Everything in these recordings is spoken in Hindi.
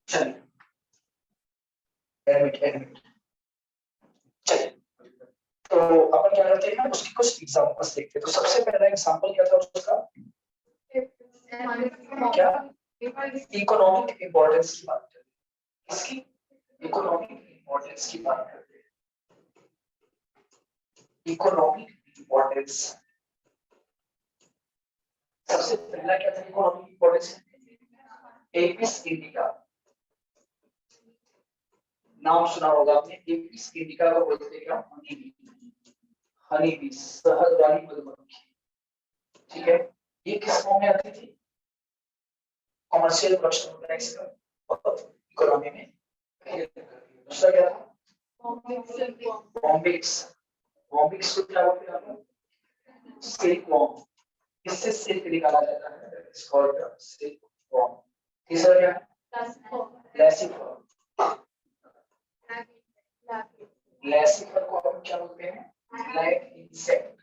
चलिए एडमिट एडमिट चलिए, तो अपन क्या करते हैं, उसकी कुछ एग्जांपल्स देखते हैं। तो सबसे पहला एग्जांपल क्या था उसका, क्या, इकोनॉमिक इंपॉर्टेंस की बात करते हैं। इसकी इकोनॉमिक इंपॉर्टेंस की बात करते हैं। इकोनॉमिक इंपॉर्टेंस, सबसे पहला क्या था इकोनॉमिक इंपॉर्टेंस, एपिस इंडिका, नाम सुना होगा आपने। एपिस इंडिका को बोलते हैं क्या, हनी बी, शहद वाली मधुमक्खी। ठीक है, ये किस फॉर्म में आती थी, कमर्शियल प्रोडक्शन होता है इसका, और इकोनॉमी में। दूसरा क्या था, बॉम्बिक्स, बॉम्बिक्स को क्या बोलते हैं आप, सिल्क वॉर्म, इससे सिल्क निकाला जाता है, इट्स कॉल्ड सिल्क वॉर्म। तीसरा क्या है, लैसिफर, लैसिफर को हम क्या बोलते हैं, ब्लैक इंसेक्ट,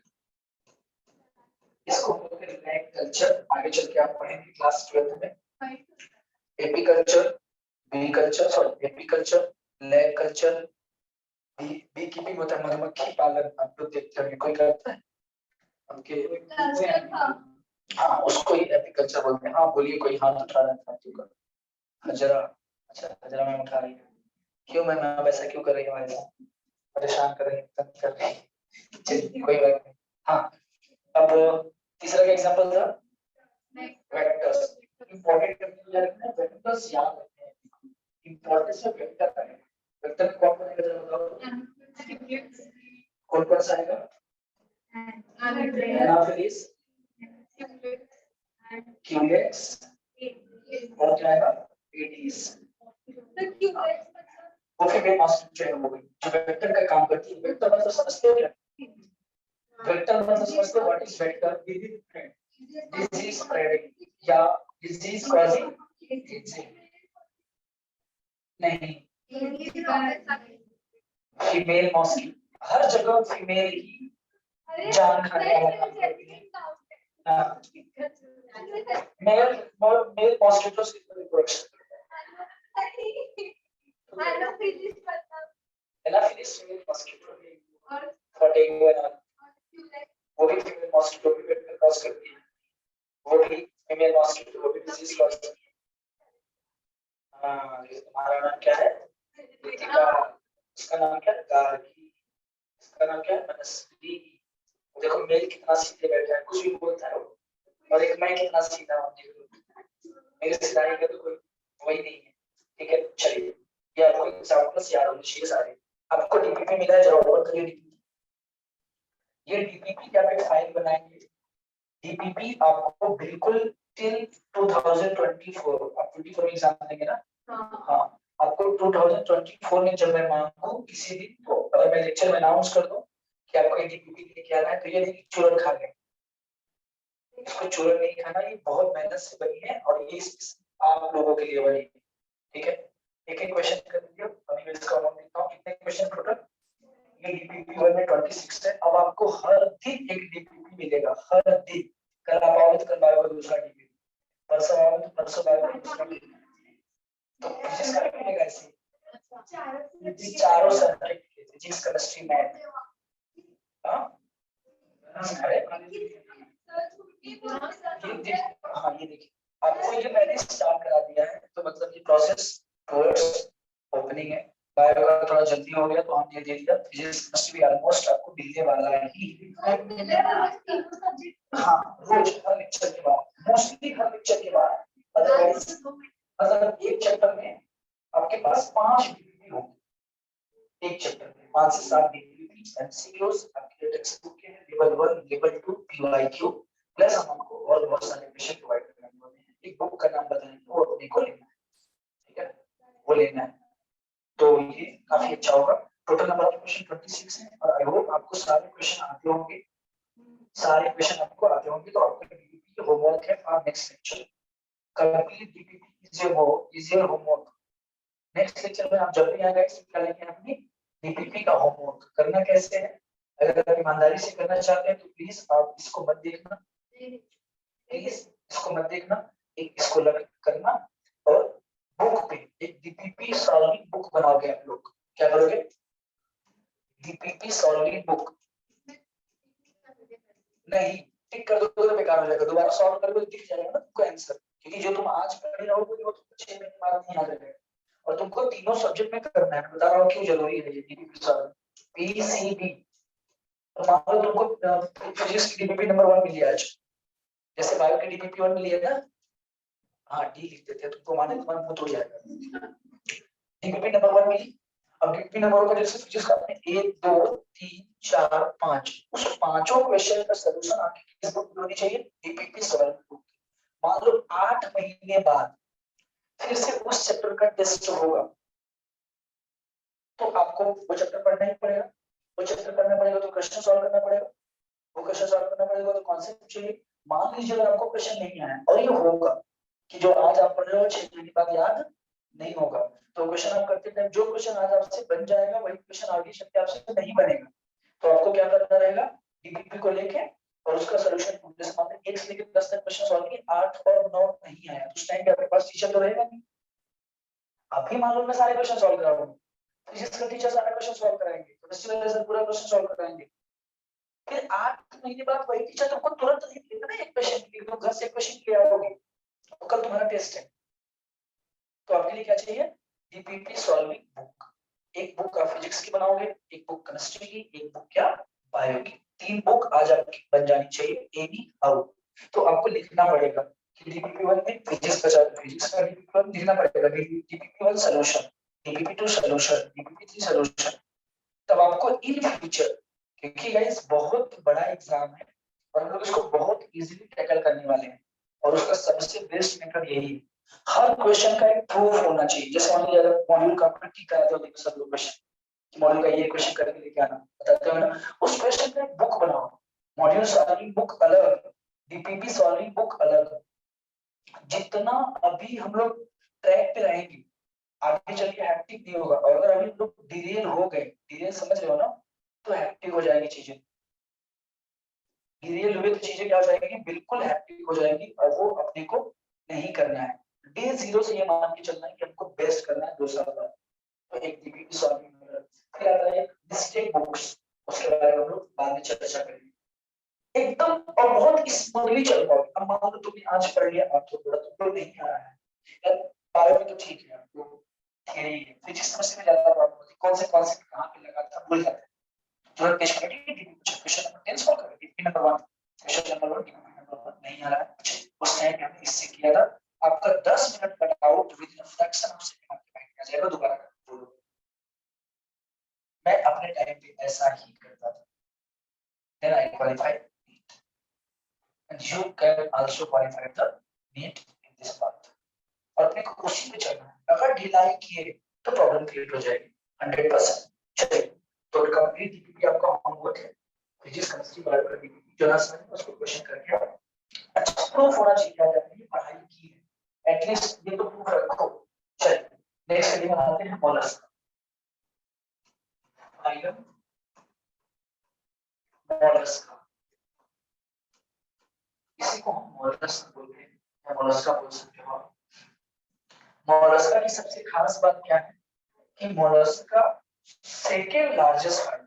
इसको बोलते हैं ब्लैक कल्चर। आगे चल के आप पढ़ेंगे क्लास 12 में। Apiculture, bee culture, sorry apiculture, lac culture, bee keeping होता है मधुमक्खी पालन, आप लोग देखते होंगे कोई करता है उनके, हाँ उसको ही एपीकल्चर बोलते हैं। हाँ बोलिए, कोई हाथ उठा रहा था क्यों, हजरा, अच्छा हजरा मैम उठा रही है, क्यों मैम वैसा क्यों कर रही है, वैसा परेशान कर रही है, तंग कर रही है, चलिए कोई बात नहीं। हाँ अब तीसरा का एग्जांपल था वेक्टर्स, इंपॉर्टेंट करके रखना है, वेक्टर्स याद रखना है, इंपॉर्टेंस ऑफ वेक्टर है। वेक्टर कौन कौन है बताओ, कौन कौन सा आएगा, एनाफिलिस, क्यूलेक्स, और क्या आएगा, एडीज। वो फीमेल मॉस्किटो है, वो जो वेक्टर का काम करती है। वेक्टर मतलब समझते हो क्या, वेक्टर मतलब समझते हो, what is vector, disease spreading या डिजीज कॉजिंग एजेंट, नहीं फीमेल मॉस्किटो, हर जगह फीमेल ही जान खाने वाला काम करती है। मेल मेल मॉस्किटोस की reproduction, Anopheles female mosquito for dengue and all, वो भी फीमेल मॉस्किटो भी वेक्टर कॉज करती है, वो भी फीमेल मॉस्किटो वो भी डिजीज कॉज करती है। हाँ तुम्हारा नाम क्या है, रितिका, उसका नाम क्या है, गार्गी, इसका नाम क्या है, मनस्वी। देखो मेल कितना सीधे बैठा है, कुछ भी बोलता है वो, और एक मैं कितना सीधा हूँ, मेरे सिधाई का तो कोई वही नहीं है। ठीक है चलिए, ये आपको एग्जांपल्स याद होने चाहिए सारे। आपको डीपीपी मिला है, जरा ओपन करिए डीपीपी। ये डीपीपी का आप फाइल बनाएंगे, डीपीपी आपको बिल्कुल टिल 2024, आप 24 में एग्जाम देंगे ना, हाँ आपको 2024 में जब मैं मांगू किसी दिन, तो अगर मैं लेक्चर में अनाउंस कर दूं कि आपको ये डीपीपी लेके आना है, तो ये देखिए चूरन खा गए, इसको चूरन नहीं खाना, ये बहुत मेहनत से बनी है और ये आप लोगों के लिए बनी है। ठीक है, एक एक क्वेश्चन कर दीजिए, अभी मैं इसका अमाउंट देता हूँ, कितने क्वेश्चन टोटल, ये डीपीपी 1 में 26 है। अब आपको हर दिन एक डीपीपी मिलेगा, हर दिन, कल आप आओगे तो कल आओगे दूसरा डीपीपी, परसों आओगे तो परसों आओगे दूसरा डीपीपी, तो फिजिक्स का मिलेगा ऐसे, चारों सब्जेक्ट फिजिक्स केमिस्ट्री मैथ, हाँ ये देखिए आपको ये मैंने स्टार्ट करा दिया है, तो मतलब ये प्रोसेस टुवर्ड्स ओपनिंग है। बायो का थोड़ा जल्दी हो गया तो हमने दे दिया, फिजिक्स केमिस्ट्री ऑलमोस्ट आपको मिलने वाला है ही। हाँ रोज हर लेक्चर के बाद, मोस्टली हर लेक्चर के बाद, अदरवाइज मतलब एक चैप्टर में आपके पास 5 डीपीपी होंगे, एक चैप्टर में 5 से 7 डीपीपी एमसीक्यूज आपके टेक्स्ट बुक के लेवल 1 लेवल 2 पीवाईक्यू, प्लस हम आपको और बहुत सारे क्वेश्चन प्रोवाइड करने वाले हैं। एक बुक का नाम बताएंगे, वो अपने को लेना है, ठीक है वो लेना है, तो ये काफी अच्छा होगा। टोटल नंबर ऑफ क्वेश्चन 26 है, और आई होप आपको सारे क्वेश्चन आते होंगे, सारे क्वेश्चन आपको आते होंगे। तो आपका डीपीपी होमवर्क है for next lecture, complete DPP is your homework. Next lecture में आप जब भी आएंगे क्या लेंगे, अपनी डीपीपी का होमवर्क करना कैसे है। अगर आप ईमानदारी से करना चाहते हैं तो प्लीज आप इसको मत देखना, प्लीज इसको मत देखना, एक इसको लग करना, और बुक पे एक बनाओगे आप लोग, क्या करोगे? DPP solving book. नहीं, टिक कर दोगे तो बेकार हो जाएगा, दोबारा सॉल्व करोगे तो दिख जाएगा ना तुमको आंसर, क्योंकि जो तुम आज पढ़ रहोगे वो तुमको 6 महीने बाद नहीं आ जाएगा, और तुमको तीनों सब्जेक्ट में करना है। बता रहा हूँ क्यों जरूरी है ये डीपीपी सॉल्विंग, पीसीबी। तो मान लो तुमको फिजिक्स की डीपीपी नंबर 1 मिली आज, जैसे बायो की डीपीपी 1 मिली है ना, हाँ डी लिख देते हैं, तुमको माने तुम्हारा मुंह हो जाएगा। डीपीपी नंबर 1 मिली, अब डीपीपी नंबर 1 का जैसे फिजिक्स का आपने 1 2 3 4 5, उस पांचों क्वेश्चन का सलूशन आपकी किस बुक में होनी चाहिए? DPP solving book. मान लो 8 महीने बाद फिर से उस चैप्टर का टेस्ट होगा, तो आपको वो चैप्टर पढ़ना ही पड़ेगा, वो चैप्टर करना पड़ेगा, तो क्वेश्चन सॉल्व करना पड़ेगा, वो क्वेश्चन सॉल्व करना पड़ेगा, तो कॉन्सेप्ट चाहिए। मान लीजिए अगर आपको क्वेश्चन नहीं आया, और ये होगा कि जो आज आप पढ़ रहे हो 6 महीने बाद याद नहीं होगा, तो क्वेश्चन आप करते टाइम जो क्वेश्चन आज आपसे बन जाएगा वही क्वेश्चन आगे चल के आपसे नहीं बनेगा, तो आपको क्या करना रहेगा? डीपीपी को लेके और उसका सॉल्यूशन, जैसे मान लीजिए 1 से लेकर 10 तक क्वेश्चन सॉल्व किए, 8 और 9 नहीं आया, तो उस टाइम पे आपके पास टीचर तो रहेगा नहीं, अभी मान लो मैं सारे क्वेश्चन सॉल्व करा रहा हूँ, फिजिक्स का टीचर सारा क्वेश्चन सॉल्व कराएंगे, केमिस्ट्री वाले सर पूरा क्वेश्चन सॉल्व कराएंगे, फिर 8 महीने बाद वही टीचर तुमको तुरंत नहीं देगा ना, एक क्वेश्चन के लिए तुम घर से क्वेश्चन ले आओगे, तो कल तुम्हारा टेस्ट है, तो आपके लिए क्या चाहिए? DPP solving book. एक बुक आप फिजिक्स की बनाओगे, एक बुक केमिस्ट्री की, एक बुक क्या बायो की, 3 बुक आज आपकी बन जानी चाहिए एनी हाउ। तो आपको लिखना पड़ेगा कि डीपीपी 1 में फिजिक्स का डीपीपी 1 लिखना पड़ेगा, DPP 1 solution, DPP 2 solution, DPP 3 solution. तब आपको इन फ्यूचर, क्योंकि गाइस बहुत बड़ा एग्जाम है और हम लोग इसको बहुत इजीली टैकल करने वाले हैं, और उसका सबसे बेस्ट मेथड यही है, हर क्वेश्चन का एक प्रूफ होना चाहिए। जैसे मान लीजिए अगर मॉड्यूल का आपका ठीक कराते हो, देखो सब लोग क्वेश्चन मॉड्यूल का ये क्वेश्चन करके लेके आना बताते हो ना, उस क्वेश्चन का एक बुक बनाओ, मॉड्यूल सॉल्विंग बुक अलग, डीपीपी सॉल्विंग बुक अलग। जितना अभी हम लोग ट्रैक पे रहेंगे, आगे चल के हैप्टिक नहीं होगा, और अगर अभी हम लोग डिरेल हो गए, डिरेल समझ रहे हो ना, तो हैप्टिक हो जाएगी चीजें, डिरेल हुए तो चीजें क्या हो जाएगी? बिल्कुल हैप्टिक हो जाएगी, और वो अपने को नहीं करना है। डे 0 से ये मान के चलना है कि हमको बेस्ट करना है 2 साल बाद, तो एक डीपीपी सॉल्विंग मेथड, फिर आता है मिस्टेक बुक्स, उसके बारे में हम लोग बाद में चर्चा करेंगे एकदम, और बहुत स्मूथली चल पाओगे। अब मान लो तुमने आज पढ़ लिया, आप तो थोड़ा तुमको नहीं आ रहा है यार, बायो में तो ठीक है, आपको थियरी है, फिजिक्स में से ज्यादा प्रॉब्लम होती है, कौन से कॉन्सेप्ट कहां पे लगाता है भूल जाते हैं, तुरंत टेस्ट करेंगे, क्वेश्चन नंबर 10 सॉल्व करेंगे, DPP number 1, question number 1, DPP number 1 नहीं आ रहा है, उस टाइम पे हमने इससे किया था, आपका 10 मिनट का doubt with in fraction of second आपके माइंड में आ जाएगा, दोबारा बोलो। मैं अपने टाइम पे ऐसा ही करता था, then I qualified, and you can also qualify the NEET in this path। और अपने को उसी पे चलना है, अगर ढिलाई किए तो प्रॉब्लम क्रिएट हो जाएगी 100%। चलिए, तो कंप्लीट डीपीपी आपका होमवर्क है, फिजिक्स केमिस्ट्री बायो का डीपीपी जो ना समझे उसको क्वेश्चन करके अच्छा प्रूफ होना चाहिए कि आपने पढ़ाई की है, एटलीस्ट ये तो प्रूफ रखो। चलिए नेक्स्ट वीडियो बनाते हैं मोलस्क, आइटम मोलस्क, इसी को हम मोलस्क बोलते हैं या मोलस्का बोल सकते हो। मोलस्का की सबसे खास बात क्या है कि Mollusca second largest phylum,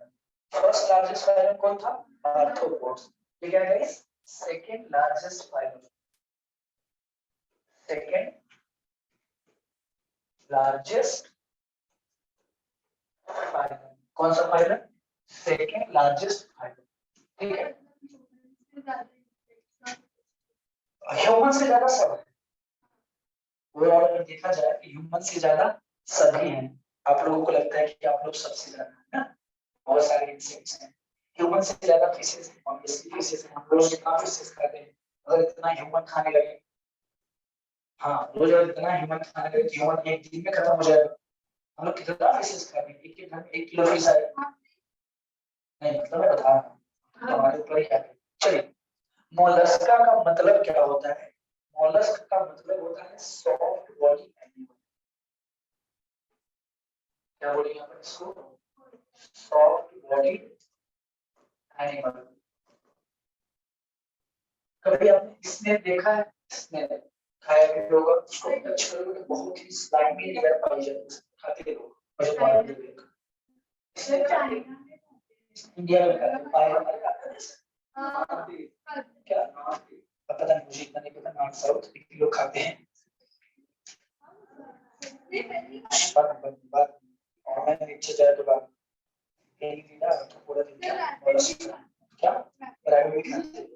first largest phylum कौन था? आर्थ्रोपोड्स, ये क्या है guys? Second largest phylum, second largest phylum, कौन सा फाइलम? सेकेंड लार्जेस्ट फाइलम, ठीक है। ह्यूमन से ज्यादा सब है, ओवरऑल अगर देखा जाए कि ह्यूमन से ज्यादा सभी हैं। आप लोगों को लगता है कि आप लोग सबसे ज्यादा है ना, बहुत सारे इंसेक्ट्स हैं, ह्यूमन से ज्यादा फिशेस हैं, ऑब्वियसली फिशेस हैं, हम रोज कितना फिशेस खाते हैं, अगर इतना ह्यूमन खाने लगे, हाँ रोज अगर इतना ह्यूमन खाने लगे तो ह्यूमन एक दिन में खत्म हो जाएगा। हम लोग कितना फिशेस खाते हैं, एक घर में 1 किलो फिश आए, नहीं मतलब मैं बता रहा हूँ, हमारे ऊपर ही है। चलिए, मोलस्का का मतलब क्या होता है? मोलस्क का मतलब होता है सॉफ्ट बॉडी एनिमल, क्या बोलेंगे अपन इसको? Soft body animal. कभी आपने स्नेल देखा है? स्नेल खाया भी होगा, उसको टच करोगे तो बहुत ही स्लाइमी लेयर पाई जाती है, खाते लोग, इंडिया में क्या पता नहीं, मुझे इतना नहीं पता। नॉर्थ साउथ लोग खाते हैं। ऑनलाइन नीचे जाए तो बात तो पूरा दिन क्या प्राइवेट भी खाते हैं।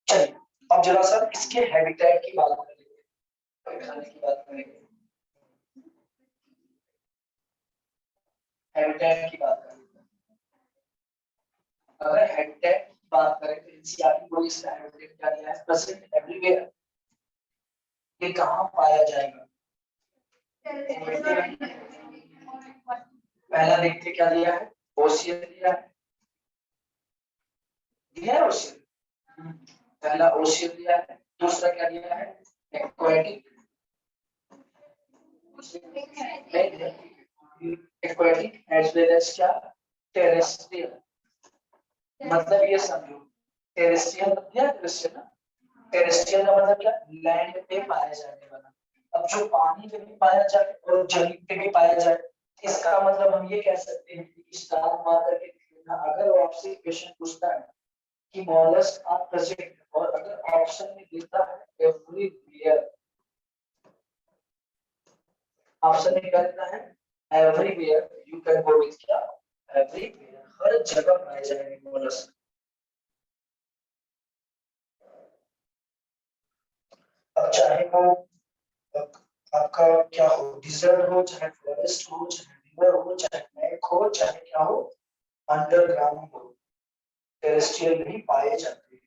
चलिए अब जरा सा इसके हैबिटेट की बात करेंगे, खाने की बात करेंगे। हैबिटेट की बात करेंगे। अगर हैबिटेट की बात करें तो एनसीईआरटी बोर्ड इसका हैबिटेट क्या दिया है? Present everywhere. ये कहाँ पाया जाएगा? पहला देखते क्या दिया है? ओशियन दिया है। दिया है ओशियन। पहला ओशियन दिया है। दूसरा क्या दिया है? Aquatic. Aquatic as well as क्या? टेरेस्ट्रियल। मतलब ये समझो, टेरेस्ट्रियल दिया, टेरेस्ट्रियल का मतलब क्या? लैंड पे पाया जाने वाला। अब जो पानी पे भी पाया जाए और जमीन पे भी पाया जाए, इसका मतलब हम ये कह सकते हैं कि स्टार मार करके देखना। अगर वो आपसे क्वेश्चन पूछता है कि मॉलस्क आर प्रेजेंट, और अगर ऑप्शन में देता है एवरीवेयर, ऑप्शन में क्या देता है? Everywhere, you can go with क्या? एवरीवेयर, हर जगह पाए जाएंगे मॉलस्क। अब चाहे वो आपका क्या हो, डिजर्ट हो, चाहे फॉरेस्ट हो, चाहे रिवर हो, चाहे लेक हो, चाहे क्या हो, अंडरग्राउंड हो, टेरेस्ट्रियल नहीं पाए जाते हैं।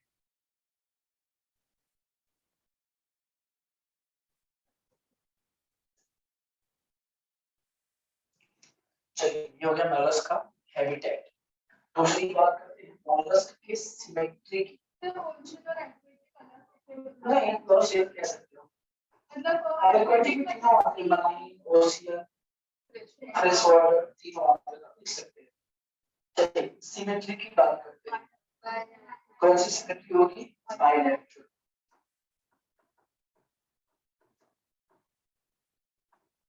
चलिए ये हो गया मॉलस्क का हैबिटेट। दूसरी बात करते हैं मॉलस्क की सिमेट्री की। नहीं तो शेप कह सकते हो, मतलब एक्वाटिक में तीनों आते हैं, मरीन, ओशियन, फ्रेश वाटर, तीनों आते हैं, लिख सकते हैं। चलिए सिमेट्री की बात करते हैं। कौन सी सिमेट्री होगी? Bilateral.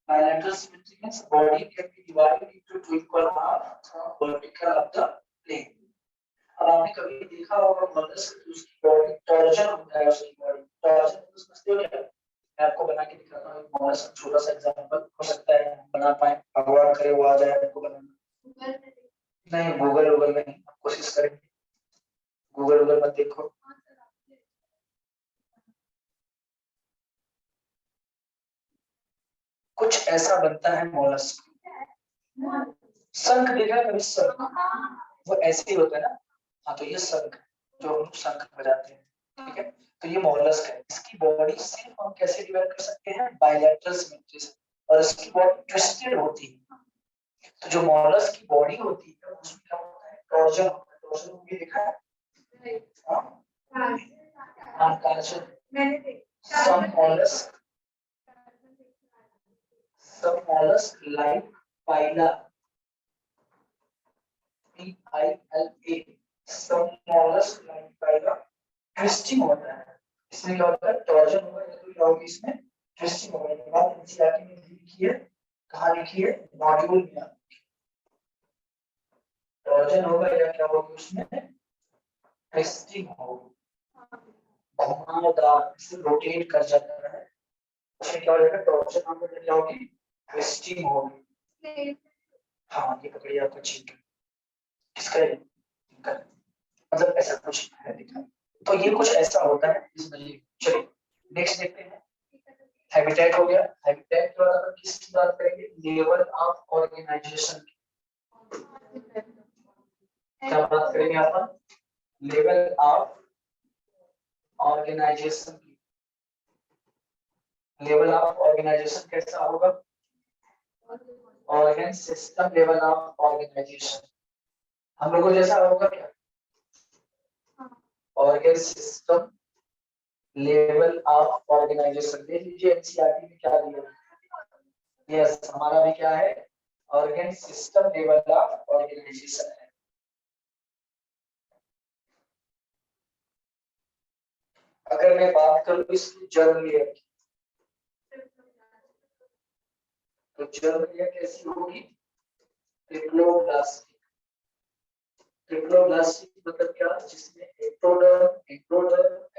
Bilateral symmetry means body can be divided into two equal halves vertical of the plane. अब आपने कभी देखा होगा मॉलस्क, उसकी बॉडी टॉर्जन होता है, उसकी बॉडी टॉर्जन समझते हो क्या? मैं आपको बना के दिखाता हूँ मॉलस्क, छोटा सा एग्जांपल हो सकता है बना पाए, भगवान करे वो आ जाए आपको बनाना। नहीं गूगल में आप कोशिश करेंगे, गूगल मत देखो। कुछ ऐसा बनता है मॉलस्क। शंख देखा कभी? शंख वो ऐसे ही होता है ना। हाँ तो ये शंख, जो हम शंख बजाते हैं, ठीक है। तो ये मॉलस्क है। इसकी बॉडी सिर्फ हम कैसे डिवाइड कर सकते हैं? बाइलेटरल सिमेट्री से। और इसकी बॉडी ट्विस्टेड होती है। तो जो मॉलस्क की बॉडी होती है उसमें क्या होता है? टॉर्जन होता है। टॉर्जन भी देखा है? हाँ torsion. some mollusk like Phyla, P-I-L-A, some mollusk like Phyla twisting होता है। इसमें क्या होता है? टॉर्जन होगा या तो क्या होगी इसमें? ट्विस्टिंग होगा। ये बात एनसीईआरटी में लिखी है, कहाँ लिखी है? मॉड्यूल में। टॉर्जन होगा या क्या होगी उसमें? ट्विस्टिंग होगा, घुमावदार, इसे रोटेट कर जाता है, उसमें क्या हो जाएगा? टॉर्जन होगा या क्या होगी? ट्विस्टिंग होगी। हाँ ये पकड़िए आपका चीट, किसका है? मतलब ऐसा कुछ है दिखा। तो ये कुछ ऐसा होता है इसमें। चलिए नेक्स्ट देखते हैं। हैबिटेट हो गया। हैबिटेट के बाद अपन किसकी बात करेंगे? लेवल ऑफ ऑर्गेनाइजेशन की। क्या बात करेंगे अपन? लेवल ऑफ ऑर्गेनाइजेशन की। लेवल ऑफ ऑर्गेनाइजेशन कैसा होगा? Organ system level of organisation हम लोगों जैसा होगा क्या? Organ system level of organisation. देख लीजिए एनसीईआरटी में क्या दिया है। यस हमारा भी क्या है? Organ system level of organisation है। अगर मैं बात करूं इसकी जर्म लेयर की, तो जर्म लेयर कैसी होगी? ट्रिप्लोब्लास्टिक। ट्रिप्लोब्लास्टिक मतलब क्या? जिसमें एक्टोडर्म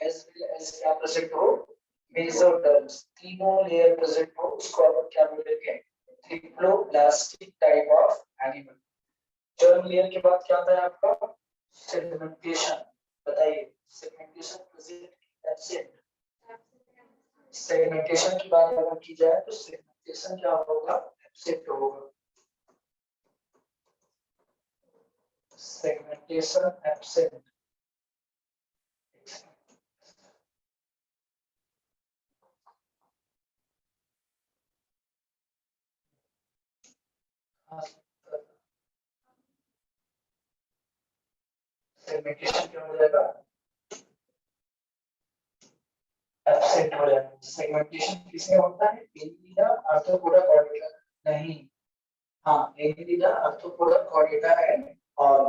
एज वेल एज क्या प्रेजेंट हो? मेसोडर्म, तीनों लेयर प्रेजेंट हो, उसको अपन क्या बोलेंगे? Triploblastic type of animal. Germ layer के बाद क्या आता है आपका? सेगमेंटेशन। बताइए, सेगमेंटेशन प्रेजेंट एब्सेंट? सेगमेंटेशन की बात अगर की जाए तो सेगमेंटेशन क्या होगा? एब्सेंट होगा। Segmentation absent. सेगमेंटेशन क्या हो जाएगा? एब्सेंट हो जाएगा। सेगमेंटेशन किसमें होता है? Annelida, arthropoda, Chordata. नहीं, हाँ, एनिलिडा, आर्थ्रोपोडा, कॉर्डेटा है। और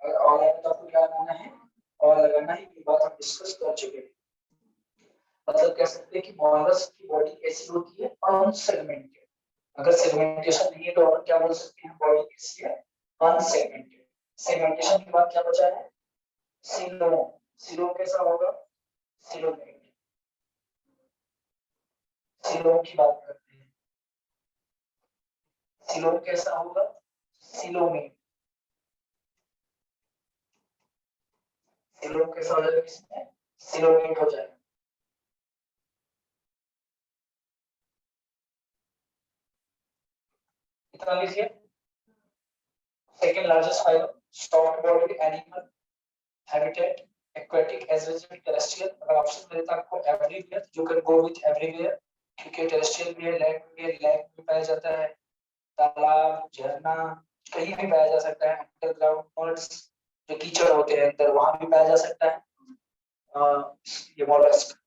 आपको क्या लगाना है? और लगाना है, ये बात हम डिस्कस कर चुके हैं। मतलब कह सकते हैं कि मॉलस्क की बॉडी कैसी होती है? अनसेगमेंटेड। अगर सेगमेंटेशन नहीं है तो अपन क्या बोल सकते हैं? बॉडी कैसी है? अनसेगमेंटेड। सेगमेंटेशन के बाद क्या बचा है? सिलोम। सिलोम कैसा होगा? सिलोमेट। सिलोम की बात करते हैं। सिलोम कैसा होगा? सिलोमेट। सिलोम कैसा हो जाएगा? इसमें सिलोमेट हो जाएगा। इतना लिखिए। Second largest phylum, soft body animal, habitat aquatic as well as terrestrial. अगर ऑप्शन देता आपको everywhere, you can go with everywhere, क्योंकि टेरेस्ट्रियल भी है, लैंड में पाया जाता है, तालाब, झरना, कहीं भी पाया जा सकता है। अंडरग्राउंड मड्स, जो कीचड़ होते हैं अंदर, वहां भी पाया जा सकता है। ये मॉलस्क।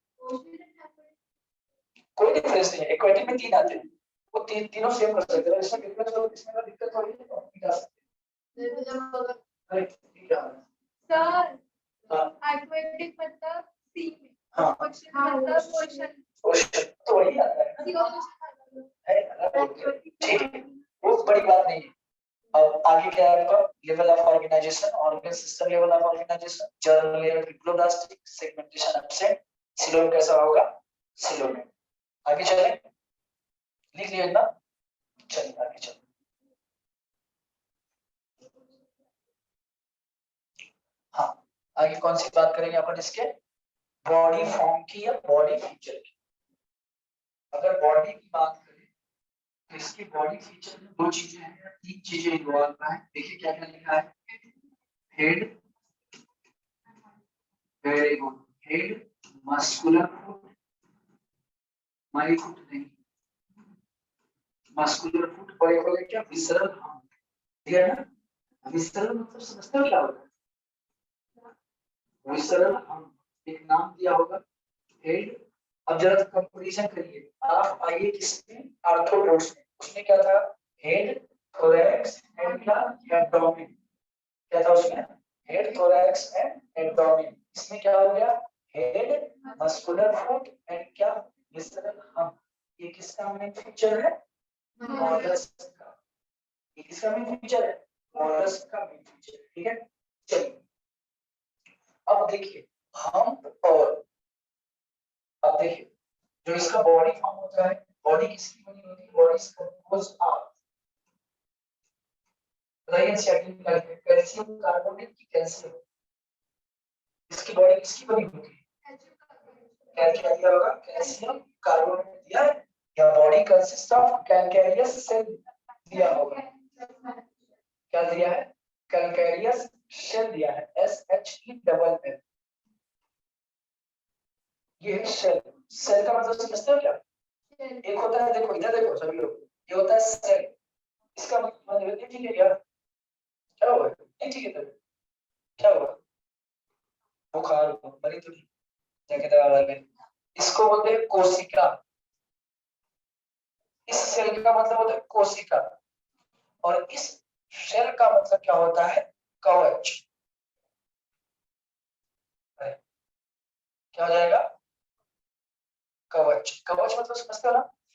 कोई डिफरेंस नहीं है, एक्वेटिक में तीन आते हैं, वो तीनों सेम कर सकते हैं। इसमें डिफरेंस हो, इसमें कोई दिक्कत थोड़ी है, तो निकाल सकते हैं। अरे ठीक है सर, एक्वेटिक मतलब सी में, हाँ, ओशन मतलब ओशन तो वही आता है ना, ठीक है, वो बड़ी बात नहीं है। अब आगे क्या है आपका? Level of organisation, organ system level of organisation, germ layer triploblastic, segmentation absent, coelom कैसा होगा? सिलोम। आगे चलें, लिख लिया ना? चलिए आगे चलें। हाँ, आगे कौन सी बात करेंगे अपन? इसके बॉडी फॉर्म की या बॉडी फीचर की। अगर बॉडी की बात करें तो इसकी बॉडी फीचर में दो चीजें हैं, तीन चीजें इन्वॉल्व है। देखिए क्या क्या लिखा है? Head, very good, head, muscular foot, my foot नहीं, मस्कुलर फुट, बड़े बड़े क्या विसरल हम, ठीक है ना? विसरल मतलब समझते हो क्या होता है? विसरल हम एक नाम दिया होगा, हेड। अब जरा कंपैरिजन करिए, आप आइए किसमें? आर्थ्रोपोड्स में। उसमें क्या था? हेड, थोरैक्स एंड क्या? एब्डोमेन। क्या था उसमें? Head, thorax and abdomen. इसमें क्या हो गया? हेड, मस्कुलर फुट एंड क्या? विसरल हम। ये किसका मेन फीचर है? मॉलस्क का। ये किसका मेन फीचर है? मॉलस्क का मेन फीचर, ठीक है। चलिए अब देखिए, हम और अब देखिए, जो इसका बॉडी फॉर्म होता है, बॉडी किसकी बनी होती है? बॉडी इज कंपोज्ड ऑफ, बताइए सेकंड, कैल्शियम कार्बोनेट की कैल्शियम। इसकी बॉडी किसकी बनी होती है? क्या क्या दिया होगा? कैल्शियम कार्बोनेट दिया है, या body consist of calcareous shell दिया होगा। क्या दिया है? कैल्केरियस सेल दिया है, SHE एल। ये सेल, सेल का मतलब समझते हो क्या? एक होता है, देखो इधर देखो सभी लोग, ये होता है सेल, इसका मतलब ठीक है यार, क्या हुआ? नहीं ठीक है, तब क्या हुआ? बुखार हुआ, मरी तो नहीं, जाके दवा लगा। इसको बोलते हैं कोशिका। इस सेल का मतलब होता है कोशिका, और इस सेल का मतलब क्या होता है? कवच। क्या हो जाएगा? कवच। कवच मतलब समझते हो ना?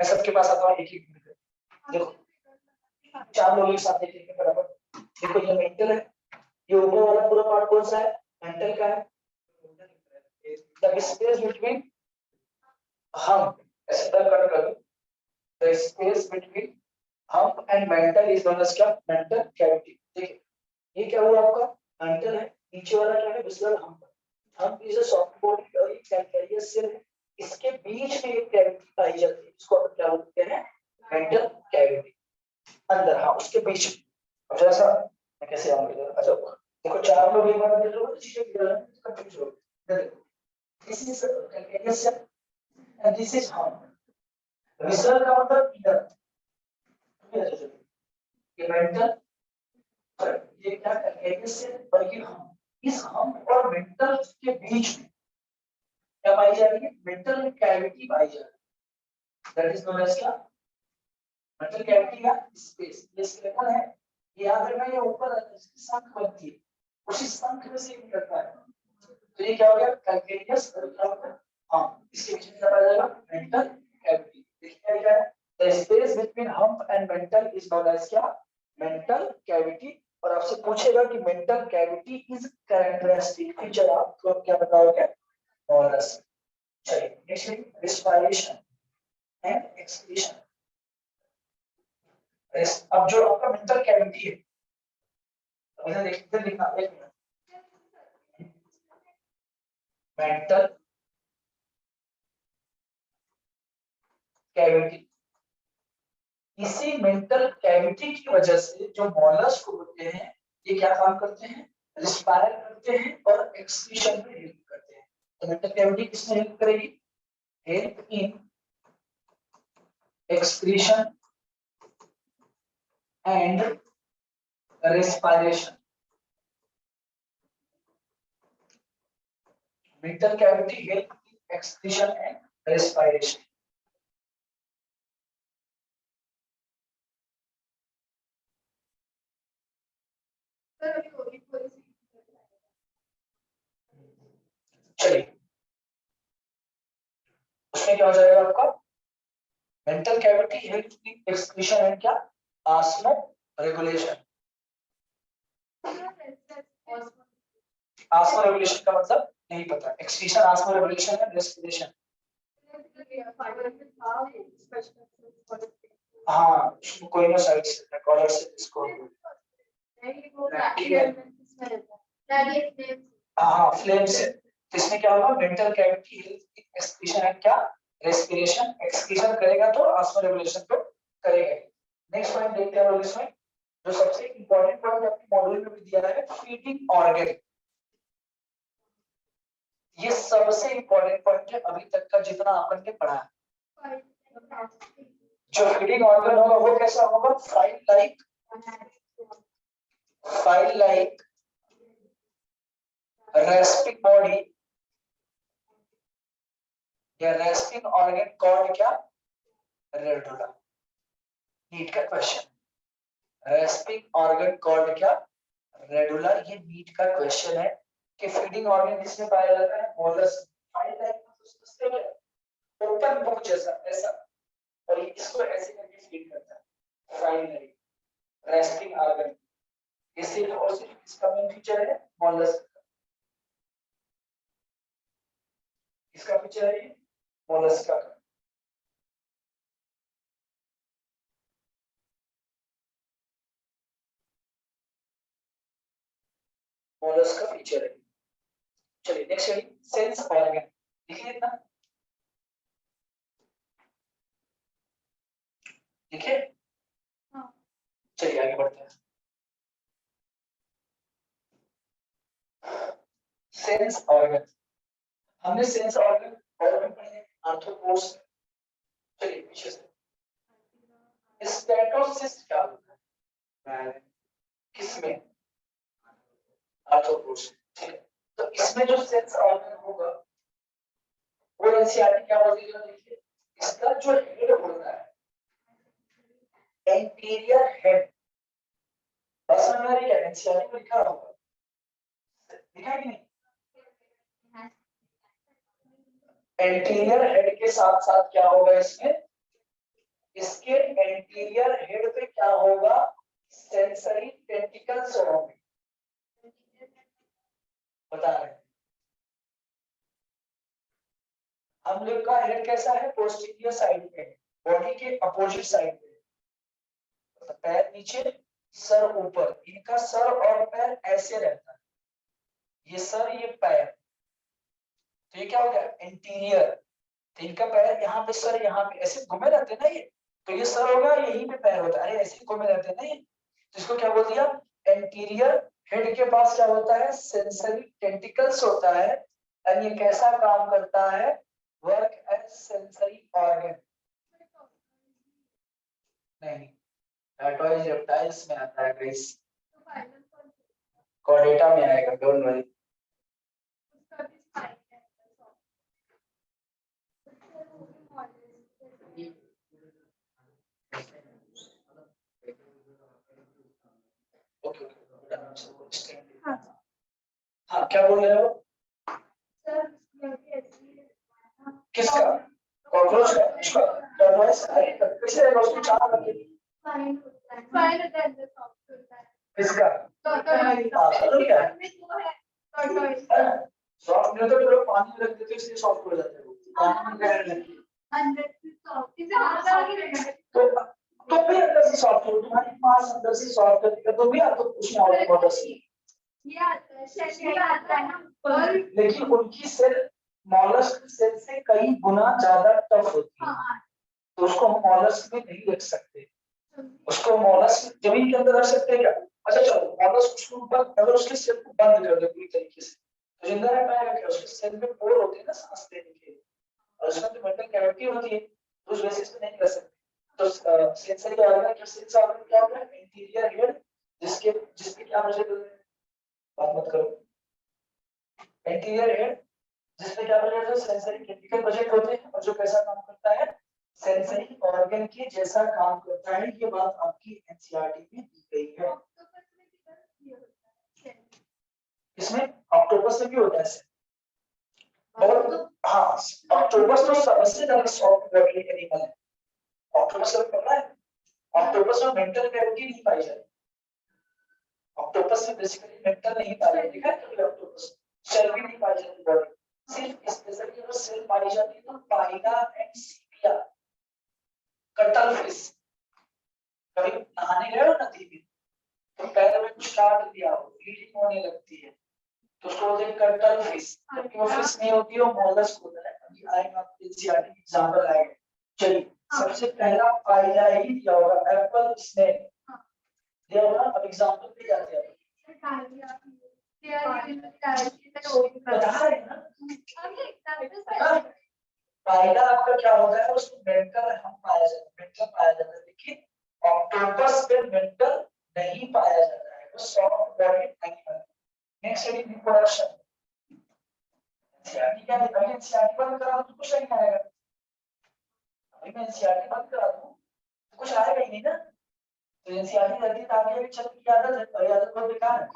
मैं सबके पास आता हूँ एक एक मिनट। देखो 4 लोग एक साथ देखेंगे बराबर। देखो ये मेंटल है, ये ऊपर वाला पूरा पार्ट कौन सा है, मेंटल का है। द स्पेस बिटवीन हम ऐसे कट कर दो, the space between hump and mantle is known as क्या, मेंटल कैविटी। देखिए ये क्या हुआ आपका, मेंटल है, नीचे वाला क्या है, विसरल हम इज अ सॉफ्ट बॉडी और एक कैल्केरियस सेल है, इसके बीच में एक कैविटी पाई जाती है, इसको अपन क्या बोलते हैं, मेंटल कैविटी। अंदर हाँ उसके बीच में। अब जरा सा मैं कैसे आऊंगा, अच्छा देखो 4 लोग एक बार देख लो, चीजें क्लियर है, कंफ्यूज हो देखो, this is calcareous shell and this is hump. Visceral का मतलब इधर, ये मेंटल, ये क्या कैल्केरियस सेल और ये हम, इस हम और मेंटल के बीच में क्या पाई जा रही है, मेंटल कैविटी पाई जा रही है, दैट इज नोन एज क्या, मेंटल कैविटी का स्पेस। ये स्केलेटन है, ये याद रखना, ये ऊपर इसकी शंख बनती है, उसी शंख में से निकलता है। तो ये क्या हो गया, कैल्केरियस और क्या होगा, हाँ इसके बीच में क्या पाया जाएगा, मेंटल कैविटी। देखिए क्या है, the space between hump and mantle is known as क्या, मेंटल कैविटी। और आपसे पूछेगा कि mantle cavity is characteristic feature, आपको क्या बताओगे, और चलिए नेक्स्ट रिस्पायरेशन एंड एक्सपीरेशन। अब जो आपका मेंटल कैविटी है, इधर देखते लिखना, एक मिनट, मेंटल कैविटी, इसी मेंटल कैविटी की वजह से जो मॉलस्क होते हैं ये क्या काम करते हैं, रिस्पायर करते हैं और एक्सक्रीशन में हेल्प करते हैं। तो मेंटल कैविटी किसमें हेल्प करेगी, help in excretion and respiration. Mental cavity help in excretion and respiration. चलिए उसमें क्या हो जाएगा आपका, mantle cavity help in excretion and क्या, आस्मो रेगुलेशन। आस्मो रेगुलेशन का मतलब नहीं पता, excretion osmo regulation and respiration. हाँ कोई ना साइड से रिकॉर्डर से इसको, हाँ फ्लेम से। इसमें क्या होगा, mantle cavity help in excretion and क्या, रेस्पिरेशन। एक्सक्रीशन करेगा तो आस्मो रेगुलेशन तो करेगा। नेक्स्ट पॉइंट देखते हैं लोग, इसमें जो सबसे इंपॉर्टेंट पॉइंट आपके मॉड्यूल में भी दिया है, फीडिंग ऑर्गन। ये सबसे इंपॉर्टेंट पॉइंट है अभी तक का जितना अपन ने पढ़ा है। जो फीडिंग ऑर्गन होगा वो कैसा होगा, फाइल लाइक रेस्पिंग बॉडी या रेस्पिंग ऑर्गन कॉल्ड क्या, रेडुला। नीट का क्वेश्चन, रेस्पिंग ऑर्गन कॉल्ड क्या, रेडुला। ये नीट का क्वेश्चन है कि फीडिंग ऑर्गन किसमें पाया जाता है, mollusc. File like open book जैसा ऐसा, और इसको ऐसे करके फीड करता है, फाइल लाइक रेस्पिंग ऑर्गन। ये सिर्फ और सिर्फ इसका मेन फीचर है, मोलस्क। इसका फीचर है मोलस्क का। मोलस्क का फीचर है। चलिए नेक्स्ट है सेंस ऑर्गन, देखिए इतना, देखिए चलिए आगे बढ़ते हैं। सेंस ऑर्गन, हमने सेंस ऑर्गन पढ़े आर्थ्रोपोड्स। चलिए पीछे से स्टेटोसिस्ट क्या होता है, किसमें, आर्थ्रोपोड्स। ठीक है, तो इसमें जो सेंस ऑर्गन होगा वो एनसीईआरटी क्या बोलेगी, देखिए इसका जो हेड होता है, एंटीरियर हेड, बस हमारे क्या एनसीईआरटी में लिखा होगा, लिखा है कि नहीं, एंटीरियर हेड के साथ साथ क्या होगा इसमें, इसके एंटीरियर हेड पे क्या होगा, सेंसरी टेंटिकल्स होंगे, बता रहे हैं। हम लोग का हेड कैसा है, पोस्टीरियर साइड पे, बॉडी के अपोजिट साइड पे, तो पैर नीचे सर ऊपर, इनका सर और पैर ऐसे रहता है, ये सर ये पैर, तो ये क्या हो गया एंटीरियर, तो इनका पैर यहाँ पे सर यहाँ पे ऐसे घूमे रहते हैं ना ये, तो ये सर होगा यहीं पे पैर होता है, ऐसे घूमे रहते हैं ना ये, तो इसको क्या बोल दिया एंटीरियर हेड के पास क्या होता है सेंसरी टेंटिकल्स होता है, और ये कैसा काम करता है, वर्क एज सेंसरी ऑर्गन। नहीं, टार्टोइज रेप्टाइल्स में आता है गाइस, कॉर्डेटा में आएगा, डोंट वरी। हाँ क्या बोल रहे हो, किसका, कॉकरोच का, इसका टर्टोइज कैसे है, उसको चार करके किसका, तो क्या सॉफ्ट नहीं होता, तो लोग पानी में रख देते इसलिए सॉफ्ट हो जाता है वो, पानी में रह जाती है तो भी अंदर से सॉफ्ट हो, तुम्हारी मांस अंदर से सॉफ्ट है तो भी आपको कुछ ना होगा बहुत सी, लेकिन उनकी सेल मॉलस्क सेल से कई गुना ज्यादा टफ होती है, तो उसको हम मॉलस्क में नहीं रख सकते, उसको मॉलस्क जमीन के अंदर रख सकते हैं क्या, अच्छा चलो मॉलस्क उसको बंद, अगर उसके सेल को बंद कर दो पूरी तरीके से तो जिंदा रह पाएगा क्या, उसके सेल में पोर होते हैं ना सांस लेने के लिए, और उसमें तो मेटल कैविटी होती है, तो उस बेसिस पे नहीं कर सकते, तो सेंसरी ऑर्गन क्या, सेंस ऑर्गन क्या होगा इंटीरियर हेड, जिसके क्या मुझे बात मत करो, एंटीरियर हेड जिसमें क्या बजट है, सेंसरी टेक्निकल बजट होते हैं, और जो कैसा काम करता है सेंसरी ऑर्गन के जैसा काम करता है, ये बात आपकी एनसीईआरटी में दी गई है। इसमें ऑक्टोपस में भी होता है, और हाँ ऑक्टोपस तो सबसे ज्यादा सॉफ्ट बॉडी एनिमल है, ऑक्टोपस का पता है, ऑक्टोपस में मेंटल कैविटी नहीं पाई जाती, ऑक्टोपस में बेसिकली मेंटल नहीं पाई जाती, देखा है ऑक्टोपस सेल भी नहीं पाई जाती बॉडी, सिर्फ स्पेशली जो सेल पाई जाती है तो पाइना एंड सीपिया, कटल फिश, कभी नहाने गए हो नदी में तो पैर में कुछ काट दिया हो, ब्लीडिंग होने लगती है, तो उसको बोलते हैं कटल फिश, जबकि वो फिश नहीं होती है, वो मोलस्क होता है, अभी आएगा एनसीईआरटी एग्जांपल आएगा। चलिए सबसे पहला पाइला ही दिया होगा एप्पल स्नेक दिया होगा, अब एग्जांपल पे जाते हैं, बता रहे हैं ना, पाइला आपका क्या होता है, उसमें मेंटल हम पाया जाता है, मेंटल पाया जाता है, लेकिन ऑक्टोपस पे मेंटल नहीं पाया जाता है, वो सॉफ्ट बॉडी एनिमल। नेक्स्ट है रिप्रोडक्शन, एनसीईआरटी क्या है, अभी एनसीईआरटी बंद करा तो कुछ नहीं आएगा, अभी मैं एनसीईआरटी बंद करा दूं तो कुछ आएगा ही नहीं ना, तो एनसीईआरटी रहती है आगे भी चल की आदत है, और आदत बहुत बेकार है,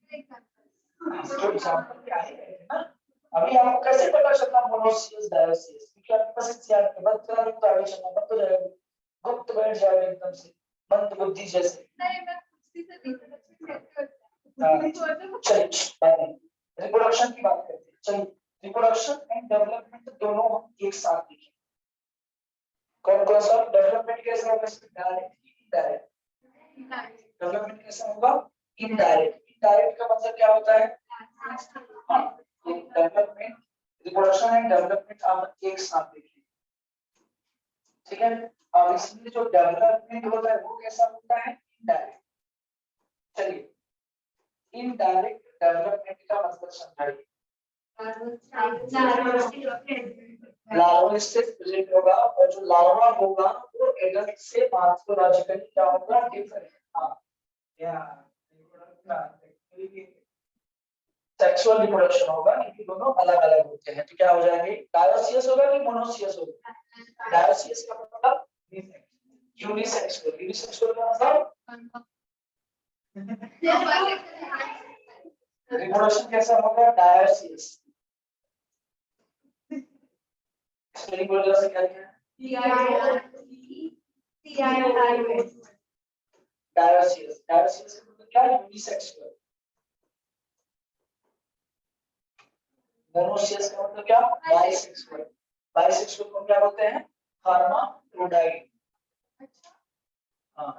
तो एग्जांपल क्या है ना, अभी आपको कैसे पता चलता मोनोसियस डायोसियस, क्योंकि आपके पास एनसीईआरटी बंद करा तो आगे चलना बंद हो जाएगा, गुप्त बैठ जाएगा एकदम से मंद बुद्धि जैसे। चलिए रिप्रोडक्शन की बात करते हैं, चलिए रिप्रोडक्शन एंड डेवलपमेंट दोनों हम एक साथ देखें, कौन कौन सा डेवलपमेंट कैसे होगा, डायरेक्ट इनडायरेक्ट, डेवलपमेंट कैसा होगा इनडायरेक्ट, इनडायरेक्ट का मतलब क्या होता है, डेवलपमेंट रिप्रोडक्शन एंड डेवलपमेंट आप एक साथ देखिए, ठीक है, अब इसमें जो डेवलपमेंट होता है वो कैसा होता है इनडायरेक्ट, चलिए इनडायरेक्ट डेवलपमेंट का मतलब समझाइए, लार्वा स्टेज प्रेजेंट होगा, और जो लार्वा होगा वो एडल्ट से मॉर्फोलॉजिकली क्या होगा डिफरेंट, सेक्सुअल रिप्रोडक्शन होगा, क्योंकि दोनों अलग अलग होते हैं, तो क्या हो जाएंगे डायोसियस होगा कि मोनोसियस होगा, डायोसियस का मतलब यूनिसेक्सुअल, यूनिसेक्सुअल का मतलब रिप्रोडक्शन कैसा होगा डायोसियस, स्पेलिंग बोल जरा से क्या है डायोसियस, डायोसियस का मतलब क्या है? यूनिसेक्सुअल। मोनोसियस का मतलब क्या? बाइसेक्सुअल। बाइसेक्सुअल को क्या बोलते हैं? हर्माफ्रोडाइट। हाँ,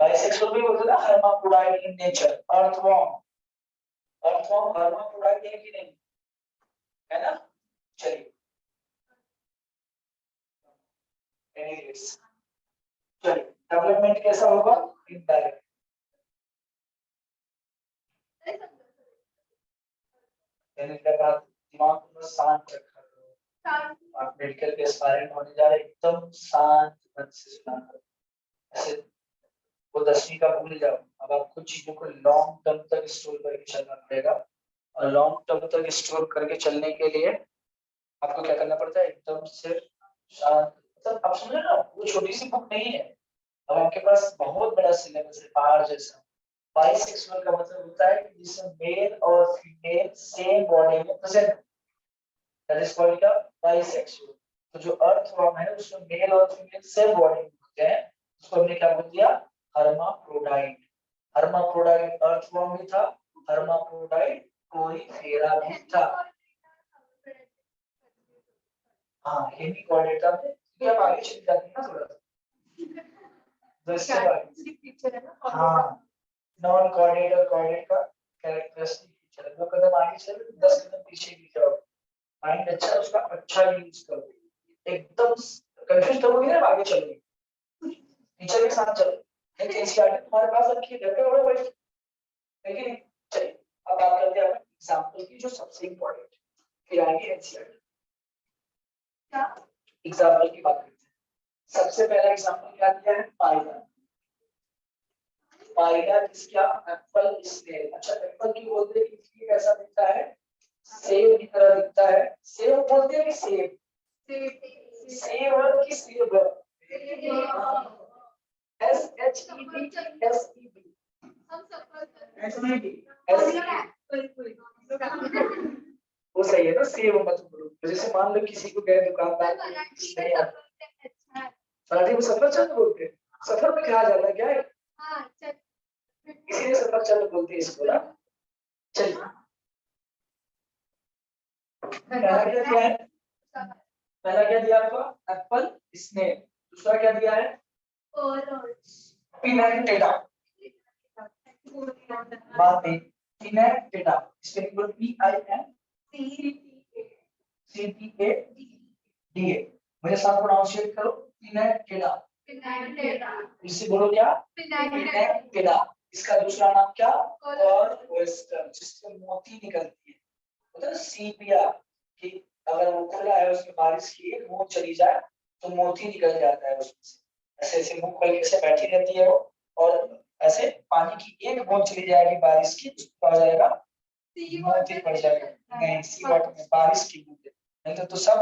बाइसेक्सुअल भी बोलते हैं ना, hermaphrodite in nature. Earthworm, earthworm hermaphrodite है कि नहीं? है ना? चलिए, एनीवेज, चलिए डेवलपमेंट कैसा होगा? इनडायरेक्ट। दिमाग को शांत रखा करो। आप मेडिकल के एस्पायरेंट होने जा रहे, एकदम शांत मन से सुना करो। ऐसे वो 10वीं का भूल जाओ। अब आपको चीजों को लॉन्ग टर्म तक स्टोर करके चलना पड़ेगा, और लॉन्ग टर्म तक स्टोर करके चलने के लिए आपको क्या करना पड़ता है? एकदम से शांत। मतलब आप समझ रहे हो ना, वो छोटी सी बुक नहीं है। अब आपके पास बहुत बड़ा सिलेबस है, पहाड़ जैसा। बाइसेक्सुअल का मतलब होता है कि जिसमें मेल और फीमेल सेम बॉडी में प्रेजेंट, दैट इज कॉल्ड क्या? बाइसेक्सुअल। तो जो अर्थवॉर्म है उसमें मेल और फीमेल सेम बॉडी में होते हैं, उसको हमने क्या बोल दिया? हर्माफ्रोडाइट। हर्माफ्रोडाइट अर्थवॉर्म भी था, हर्माफ्रोडाइट कोरीफेरा भी था। हाँ, हेमिकॉर्डेटा में क्या आगे चली जाती है ना थोड़ा सा। हाँ, नॉन कॉर्डेट और कॉर्डेट का कैरेक्टरिस्टिक फीचर है। 2 कदम आगे चलो, 10 कदम पीछे भी जाओ। माइंड अच्छा, उसका अच्छा यूज करो। एकदम कंफ्यूज करोगे ना, आगे चलोगे। टीचर के साथ चलो, एक एनसीईआरटी तुम्हारे पास रखी है, घर पे बड़े बैठ, है कि नहीं? चलिए, अब बात करते हैं एग्जांपल की, जो सबसे इंपॉर्टेंट। फिर आएंगे एनसीईआरटी। क्या एग्जांपल की बात करते हैं। सबसे पहला एग्जांपल क्या दिया है? पाइला। पाइला किसका? Apple snail. अच्छा, एप्पल की बोलते हैं कि कैसा दिखता है? सेब की तरह दिखता है। सेब बोलते हैं कि सेब? सेब की सेब, S H E B, S E B, वो सही है ना? सेब मत बोलो। जैसे मान लो किसी को गए दुकानदार नहीं आता, मराठी में सफरचंद बोलते हैं। सफर में कहा जाता है क्या है? इसीलिए सफरचंद बोलते हैं इसको ना। चलिए, पहला क्या दिया है? पहला क्या दिया आपको? Apple snail. दूसरा क्या दिया है? पिनटेटा। बात नहीं, पिनटेटा। इसके P I N C T A D A. मेरे साथ प्रोनाउंसिएट करो, पिनटेटा। इसे बोलो क्या? पिनटेटा। इसका दूसरा नाम क्या? कॉर्वेस्टर, जिससे मोती निकलती है। मतलब सीपिया, कि अगर वो खुला है, उसमें बारिश की एक बूंद चली जाए तो मोती निकल जाता है उसमें से। ऐसे ऐसे मुंह खोल के ऐसे बैठी रहती है वो, और ऐसे पानी की एक बूंद चली जाएगी बारिश की, तो आ जाएगा मोती पड़ जाएगा। नहीं, सी वाटर में बारिश की बूंद, नहीं तो सब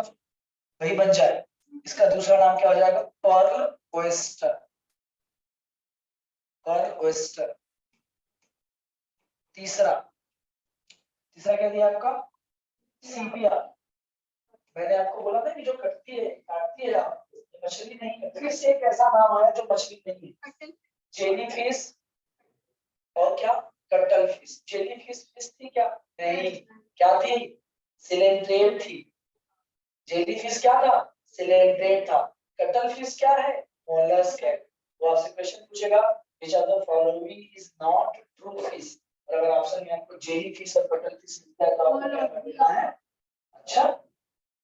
वही बन जाए। इसका दूसरा नाम क्या हो जाएगा? Pearl oyster. Pearl oyster. तीसरा क्या दिया आपका? सीपिया। मैंने आपको बोला था कि जो कटती है, काटती है, मछली नहीं है। फिर से एक ऐसा नाम आया जो मछली नहीं है, जेलीफिश। और क्या? Cuttle fish. जेलीफिश फिश थी क्या? नहीं, क्या थी? सिलेंड्रेट थी। जेलीफिश क्या था? सिलेंड्रेट था। कटल फिश क्या है? मोलस्क है। वो आपसे क्वेश्चन पूछेगा, which of the following is not true fish. और अगर ऑप्शन में आपको जेलीफिश और कटल फिश मिलता है तो आपको क्या करना है? अच्छा,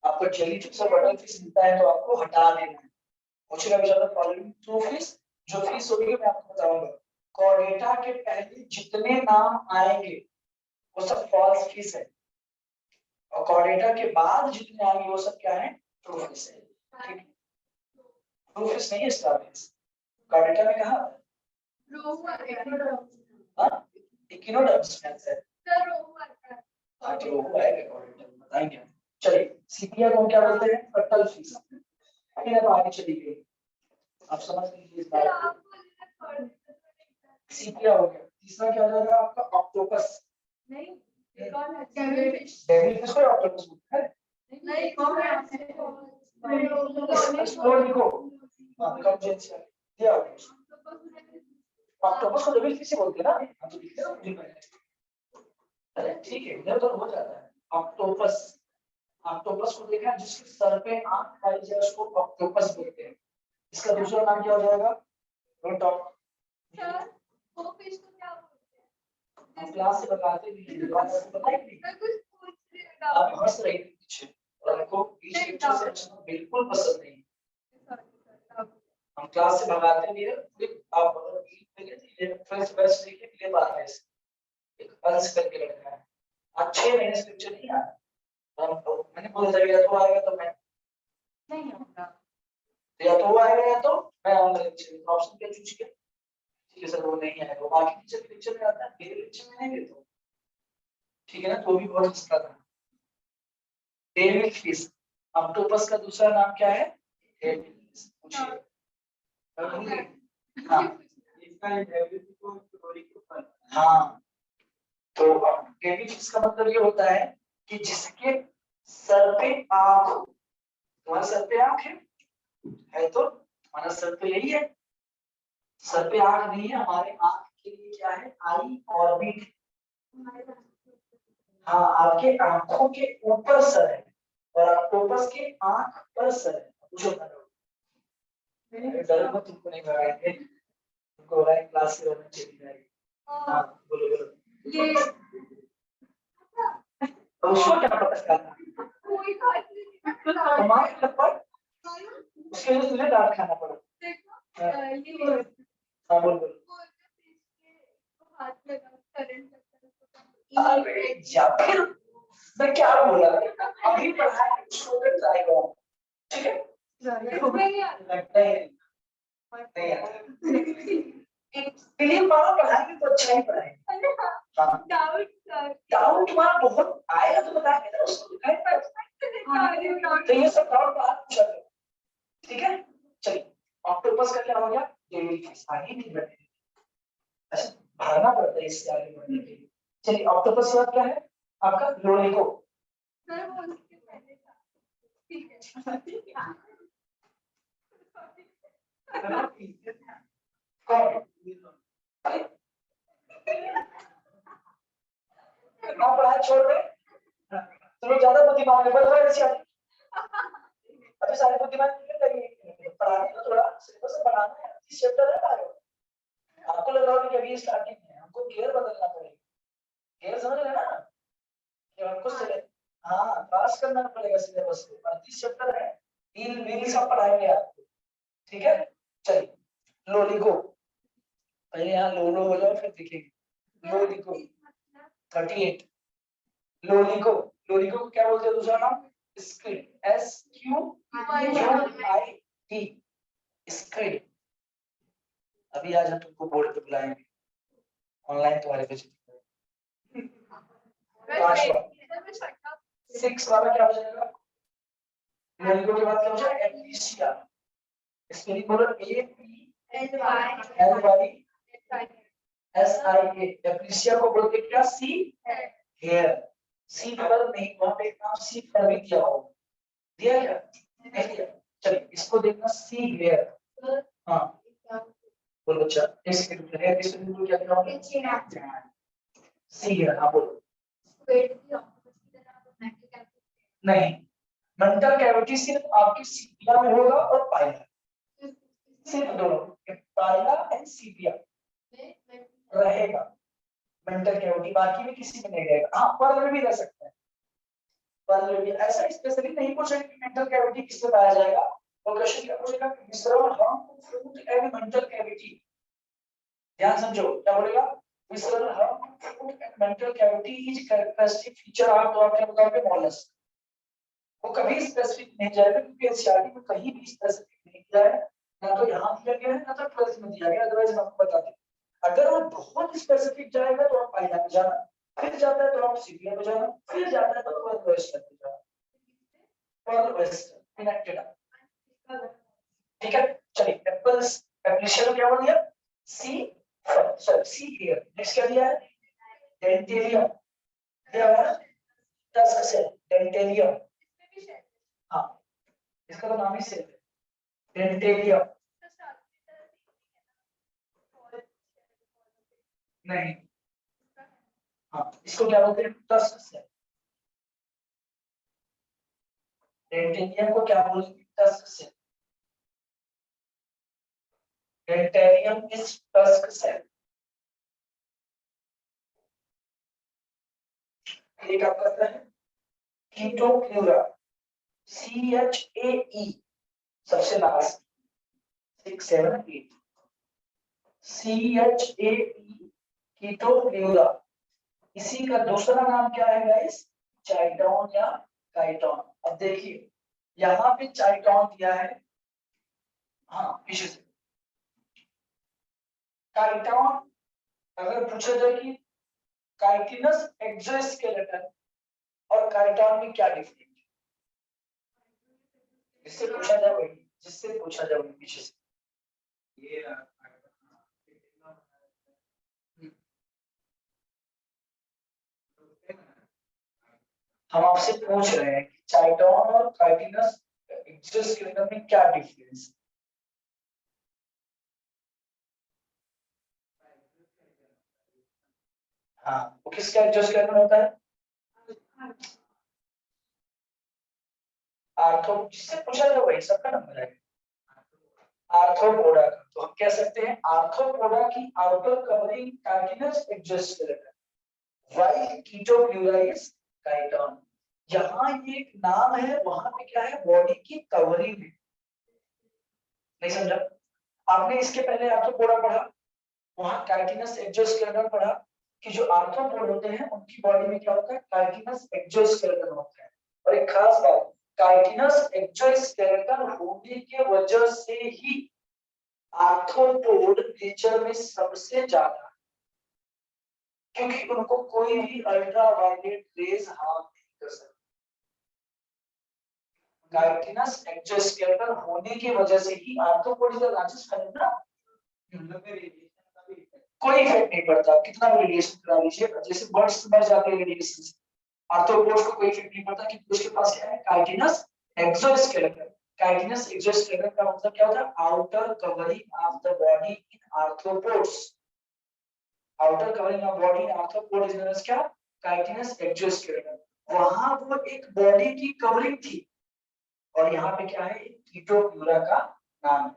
आपको जेलीफिश और कटल फिश मिलता है तो आपको हटा देना है। पूछेगा which of the following true fish. जो फिश होगी मैं आपको बताऊंगा। कॉर्डेटा के पहले जितने नाम आएंगे वो सब फॉल्स फिश है, और कॉर्डेटा के बाद जितने आएंगे वो सब क्या है? ट्रू फिश है। ठीक है, ट्रू फिश नहीं है स्टार फिश। कॉर्डेटा में कहा? हाँ, इकिनोडर्म्स में है। हाँ, जो रोहू आएगा कॉर्डेटा में बताएंगे। चलिए, सीपिया को क्या बोलते हैं? Cuttle fish. फिर अब आगे चली गई, आप समझ लीजिए इस बात को। सीपिया हो गया। तीसरा क्या हो जाएगा आपका? ऑक्टोपस। नहीं, डेविल फिश को ऑक्टोपस बोलते हैं। नहीं, कौन है? एक्सप्लोर लिखो, कंजेंशियल दिया ऑक्टोपस को डेविल फिश बोलते हैं ना, हम तो लिखते हैं मुझे पहले। अरे ठीक है, इधर तो हो जाता है। ऑक्टोपस, ऑक्टोपस को देखा जिसके सर पे आंख पाई जाए उसको ऑक्टोपस बोलते हैं। इसका दूसरा नाम क्या हो जाएगा? नोट डाउन सर, वो फिश को क्या बोलते हैं? हम क्लास से बताते भी हैं, क्लास से बताएंगे नहीं। मैं कुछ पूछ रही हूं, आप हंस रही थी पीछे और हमको बीच लेक्चर से हंसना बिल्कुल पसंद नहीं। हम क्लास से भगाते भी हैं, आप ये फर्स्ट बेस्ट लिखे ले पाते हैं। एक अंश करके लड़का है, आज 6 महीने से लेक्चर नहीं आया, मैंने बोला था या तो आएगा तो मैं नहीं आऊंगा, या तो वो आएगा या तो मैं आऊंगा लेक्चर। ऑप्शन क्या चूज किया? ठीक है सर वो नहीं आएगा, बाकी टीचर के लेक्चर में आता है, मेरे लेक्चर में नहीं देता। ठीक है ना, तो भी बहुत हंसता था। डेविल फिश, ऑक्टोपस का दूसरा नाम क्या है? Devil fish. पूछिए। हाँ, तो डेविल फिश का मतलब ये होता है कि जिसके सर पे आंख हो। तुम्हारे सर पे आंख है तो हमारा सर तो यही है, सर पे आंख नहीं है, हमारे आंख के लिए क्या है? आई ऑर्बिट। हाँ, आपके आंखों के ऊपर सर है और ऑक्टोपस के आंख पर सर है। पूछो डर मत, तुमको नहीं भगाएंगे, तुमको हो रहा है क्लास से होना चाहिए। हाँ बोलो बोलो। ये तो उसको क्या पता चला? कोई तुम्हारे थप्पड़ उसके लिए तुझे डांट खाना पड़ा। देखो हाँ बोल बोल। अरे या फिर मैं क्या बोला, अभी पढ़ाई उसको ट्राई करो, ठीक है? लगता है नहीं आता, क्लियर मानो पढ़ाएंगे तो अच्छा ही पढ़ाएंगे। हाँ डाउट तुम्हारा बहुत आएगा तो बताएंगे ना उसको, तो ये सब डाउट बात पूछा करो, ठीक है? चलिए ऑक्टोपस का क्या हो गया? Devil fish. आगे नहीं बढ़े, अच्छा भागना पड़ता है इससे आगे बढ़ने के लिए। चलिए ऑक्टोपस का क्या है आपका? लोनिको। सर वो उसके पहले था, ठीक है? कौन? पढ़ाई छोड़ दे, तुम्हें ज्यादा बुद्धिमान है, बस अभी सारे बुद्धिमान पढ़ाने को थोड़ा सिलेबस बनाना है, 30 चैप्टर है हमारे। आपको लग रहा है कि अभी स्टार्टिंग है, हमको गियर बदलना पड़ेगा। गियर समझ रहे ना कि हमको हाँ पास करना पड़ेगा सिलेबस को। 38 चैप्टर है, इन वील सब पढ़ाएंगे आपको, ठीक है? चलिए लोलिको, पहले यहाँ लोलो हो जाओ फिर दिखेगी। लोलिको 38। लोलिको, लोलिको को क्या बोलते हैं दूसरा नाम? Squid, SQUID, squid. अभी आज हम तुमको बोर्ड पे बुलाएंगे, ऑनलाइन तुम्हारे पे 6 वाला क्या हो जाएगा? लोलिको के बाद क्या हो जाएगा? एप्लिसिया। स्पेलिंग बोलो, APLYSIA। एप्लिसिया को बोलते क्या? See here. सी पर नहीं, वहां पे एक नाम सी पर भी दिया हो, दिया क्या? नहीं दिया। चलिए इसको देखना, सी हेयर। हाँ बोलो बच्चा, इस हेयर के स्पेलिंग को क्या लिखा? See here. हाँ बोलो। नहीं, मेंटल कैविटी सिर्फ आपकी सीपिया में होगा और पाइला, सिर्फ दोनों, पाइला एंड सीपिया रहेगा मेंटल कैविटी, बाकी में किसी में नहीं रहेगा। हाँ पर्ल में भी रह सकता है, पर्ल में भी। ऐसा स्पेशली नहीं पूछेंगे कि मेंटल कैविटी किससे पाया जाएगा, तो क्वेश्चन क्या पूछेगा? मिश्रण हम फ्रूट एंड मेंटल कैविटी। ध्यान समझो क्या बोलेगा? मिश्रण हम fruit and mental cavity is characteristic feature of, तो आप क्या बताओगे? मॉलस्क। वो कभी स्पेसिफिक नहीं जाएगा क्योंकि एनसीईआरटी में कहीं भी स्पेसिफिक नहीं दिया है, ना तो यहाँ दिया गया है ना तो 12th में दिया गया। अदरवाइज मैं आपको बता दें, अगर वो बहुत स्पेसिफिक जाएगा तो आप पाइला में जाना, फिर जाता है तो आप सीपीए में जाना, फिर जाता है तो पर्ल वेस्टर्न में जाना। पर्ल वेस्टर्न कनेक्टेड, ठीक है? चलिए एप्पल्स एप्लिकेशन क्या बोल दिया? सी सॉरी सी हियर। नेक्स्ट क्या दिया है? डेंटेलियम दिया है ना, 10 से डेंटेलियम। हाँ इसका तो नाम ही सेल है, डेंटेलियम। नहीं, हाँ इसको क्या बोलते हैं, टस्क सेल। डेंटेलियम को क्या बोलते हैं, tusk shell. Dentalium is tusk shell. एक आप करता है कीटोक्यूरा, CHAE, सबसे लास्ट 6 7 8, CHAE, कीटोक्यूरा। इसी का दूसरा नाम क्या है गाइस, चाइटोन या काइटोन। अब देखिए यहाँ पे चाइटोन दिया है, हाँ पीछे से काइटोन। अगर पूछा जाए कि काइटिनस एक्सोस्केलेटन और काइटोन में क्या डिफरेंस है, जिससे पूछा जाए वही, जिससे पूछा जाए वही पीछे से। ये हम आपसे पूछ रहे हैं कि चाइटोन और काइटिनस एक्सोस्केलेटन में क्या डिफरेंस है। हाँ वो किसका एक्सोस्केलेटन होता है, आर्थो, जिससे पूछा जाए वही, सबका नंबर है आर्थ्रोपोडा का। तो हम कह सकते हैं आर्थ्रोपोडा की outer covering chitinous exoskeleton, while कीटोक्यूरा इज काइटोन। यहाँ ये एक नाम है, वहां पे क्या है, बॉडी की कवरिंग है। नहीं समझा, आपने इसके पहले आर्थ्रोपोडा पढ़ा, वहां काइटिनस एक्सोस्केलेटन पढ़ा, कि जो आर्थ्रोपोड होते हैं उनकी बॉडी में क्या होता है, काइटिनस एक्सोस्केलेटन होता है। और एक खास बात, काइटिनस एक्सोस्केलेटन होने की वजह से ही आर्थ्रोपोड नेचर में सबसे ज्यादा, क्योंकि उनको कोई भी अल्ट्रावायलेट रेज हार्म नहीं कर सकती। काइटिनस एक्सोस्केलेटन होने की वजह से ही arthropod is the largest family ना, कोई इफेक्ट नहीं पड़ता, कितना भी रेडिएशन करा लीजिए, जैसे बर्ड्स मर जाते हैं रेडिएशन से, आर्थ्रोपोड्स को कोई इफेक्ट नहीं पड़ता, क्योंकि उसके पास क्या है, काइटिनस एक्सोस्केलेटन। काइटिनस एक्सोस्केलेटन का मतलब क्या होता है, outer covering of the body in arthropods. Outer covering of body in arthropod is known as क्या, काइटिनस एक्सोस्केलेटन। वहां वो एक बॉडी की कवरिंग थी, और यहाँ पे क्या है, कीटोक्यूरा का नाम है।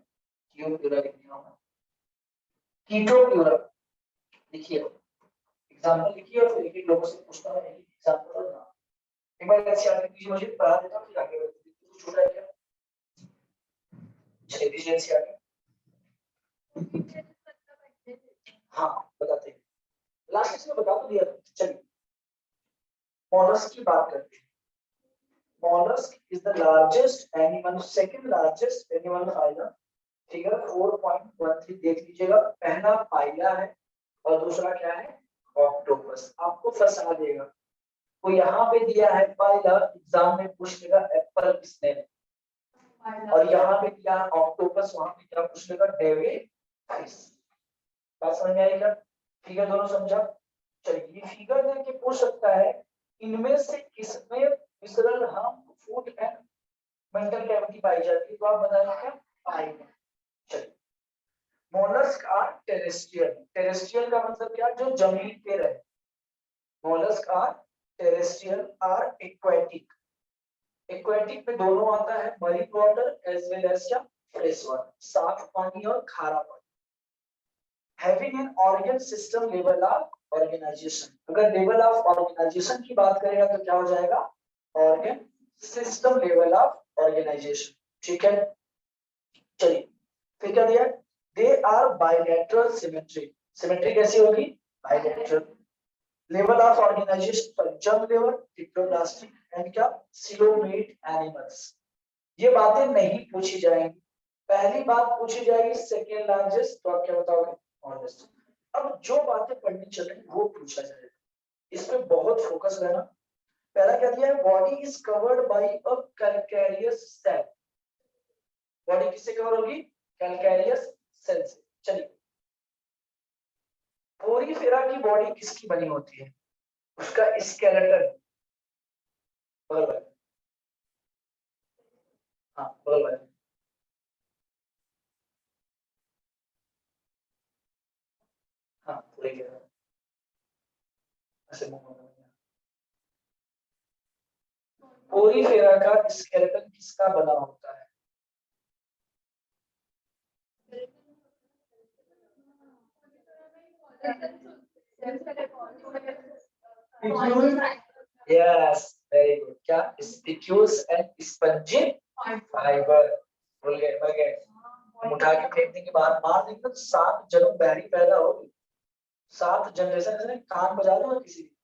कीटोक्यूरा लिखना होगा, कीटोक्यूरा लिखिए, एग्जांपल लिखिए, और फिर एक एक लोगों से पूछता हूं, एक एग्जांपल और नाम। एक बार ऐसे याद कीजिए, मुझे पढ़ा देता हूं, फिर आगे बढ़ते हैं। कुछ छोटा है क्या, चलिए दीजिए ऐसे आगे। हाँ बताते हैं, लास्ट में बता तो दिया था। चलिए मॉलस्क की बात करते हैं। Mollusc is the largest animal, second largest animal phylum. Figure 4.13 देख लीजिएगा, पहला पाइला है और दूसरा क्या है, ऑक्टोपस। आपको फंसा देगा, तो यहाँ पे दिया है पाइला, एग्जाम में पूछ लेगा एप्पल किसने, और यहाँ पे दिया ऑक्टोपस, वहां पे क्या पूछ लेगा, डेविड फिश। बात समझ में आएगा, फिगर दोनों समझा। चलिए फिगर देके पूछ सकता है, इनमें से किसमें विसरल हम फूड एंड मेंटल कैविटी पाई जाती है, तो आप बताइए क्या पाएंगे। चलिए मोलस्क आर टेरेस्ट्रियल, टेरेस्ट्रियल का मतलब क्या, जो जमीन पे रहे। Mollusc are terrestrial, are aquatic, aquatic में दोनों आता है, marine water as well as क्या, फ्रेश वाटर, साफ पानी और खारा पानी। Having an organ system level of organisation, अगर लेवल ऑफ ऑर्गेनाइजेशन की बात करेगा तो क्या हो जाएगा, organ system level of organisation. ठीक है, चलिए फिर क्या दिया, they are bilateral symmetry, symmetry कैसी होगी, बायलैटरल। लेवल ऑफ ऑर्गेनाइजेशन पर जंग लेवल, डिप्लोब्लास्टिक एंड क्या, सिलोमेट एनिमल्स। ये बातें नहीं पूछी जाएंगी, पहली बात पूछी जाएगी सेकेंड लार्जेस्ट, तो आप क्या बताओगे, ऑनेस्ट। अब जो बातें पढ़नी चल रही वो पूछा जाएगा, इसमें बहुत फोकस रहना। पहला क्या दिया है, body is covered by a calcareous shell, body किससे कवर होगी, कैल्केरियस सेल से। चलिए पोरीफेरा की बॉडी किसकी बनी होती है, उसका स्केलेटन, बराबर, हाँ बगल वाले, हाँ पूरे के ऐसे मुंह में। पोरीफेरा का स्केलेटन किसका बना होता है? Yes very good. क्या? Spicules and spongy fibre. भूल गए। हम उठा के फेंक देंगे बाहर, मार देंगे तो 7 जन्म बहरी पैदा होगी, 7 जनरेशन से कान बजा दो किसी की।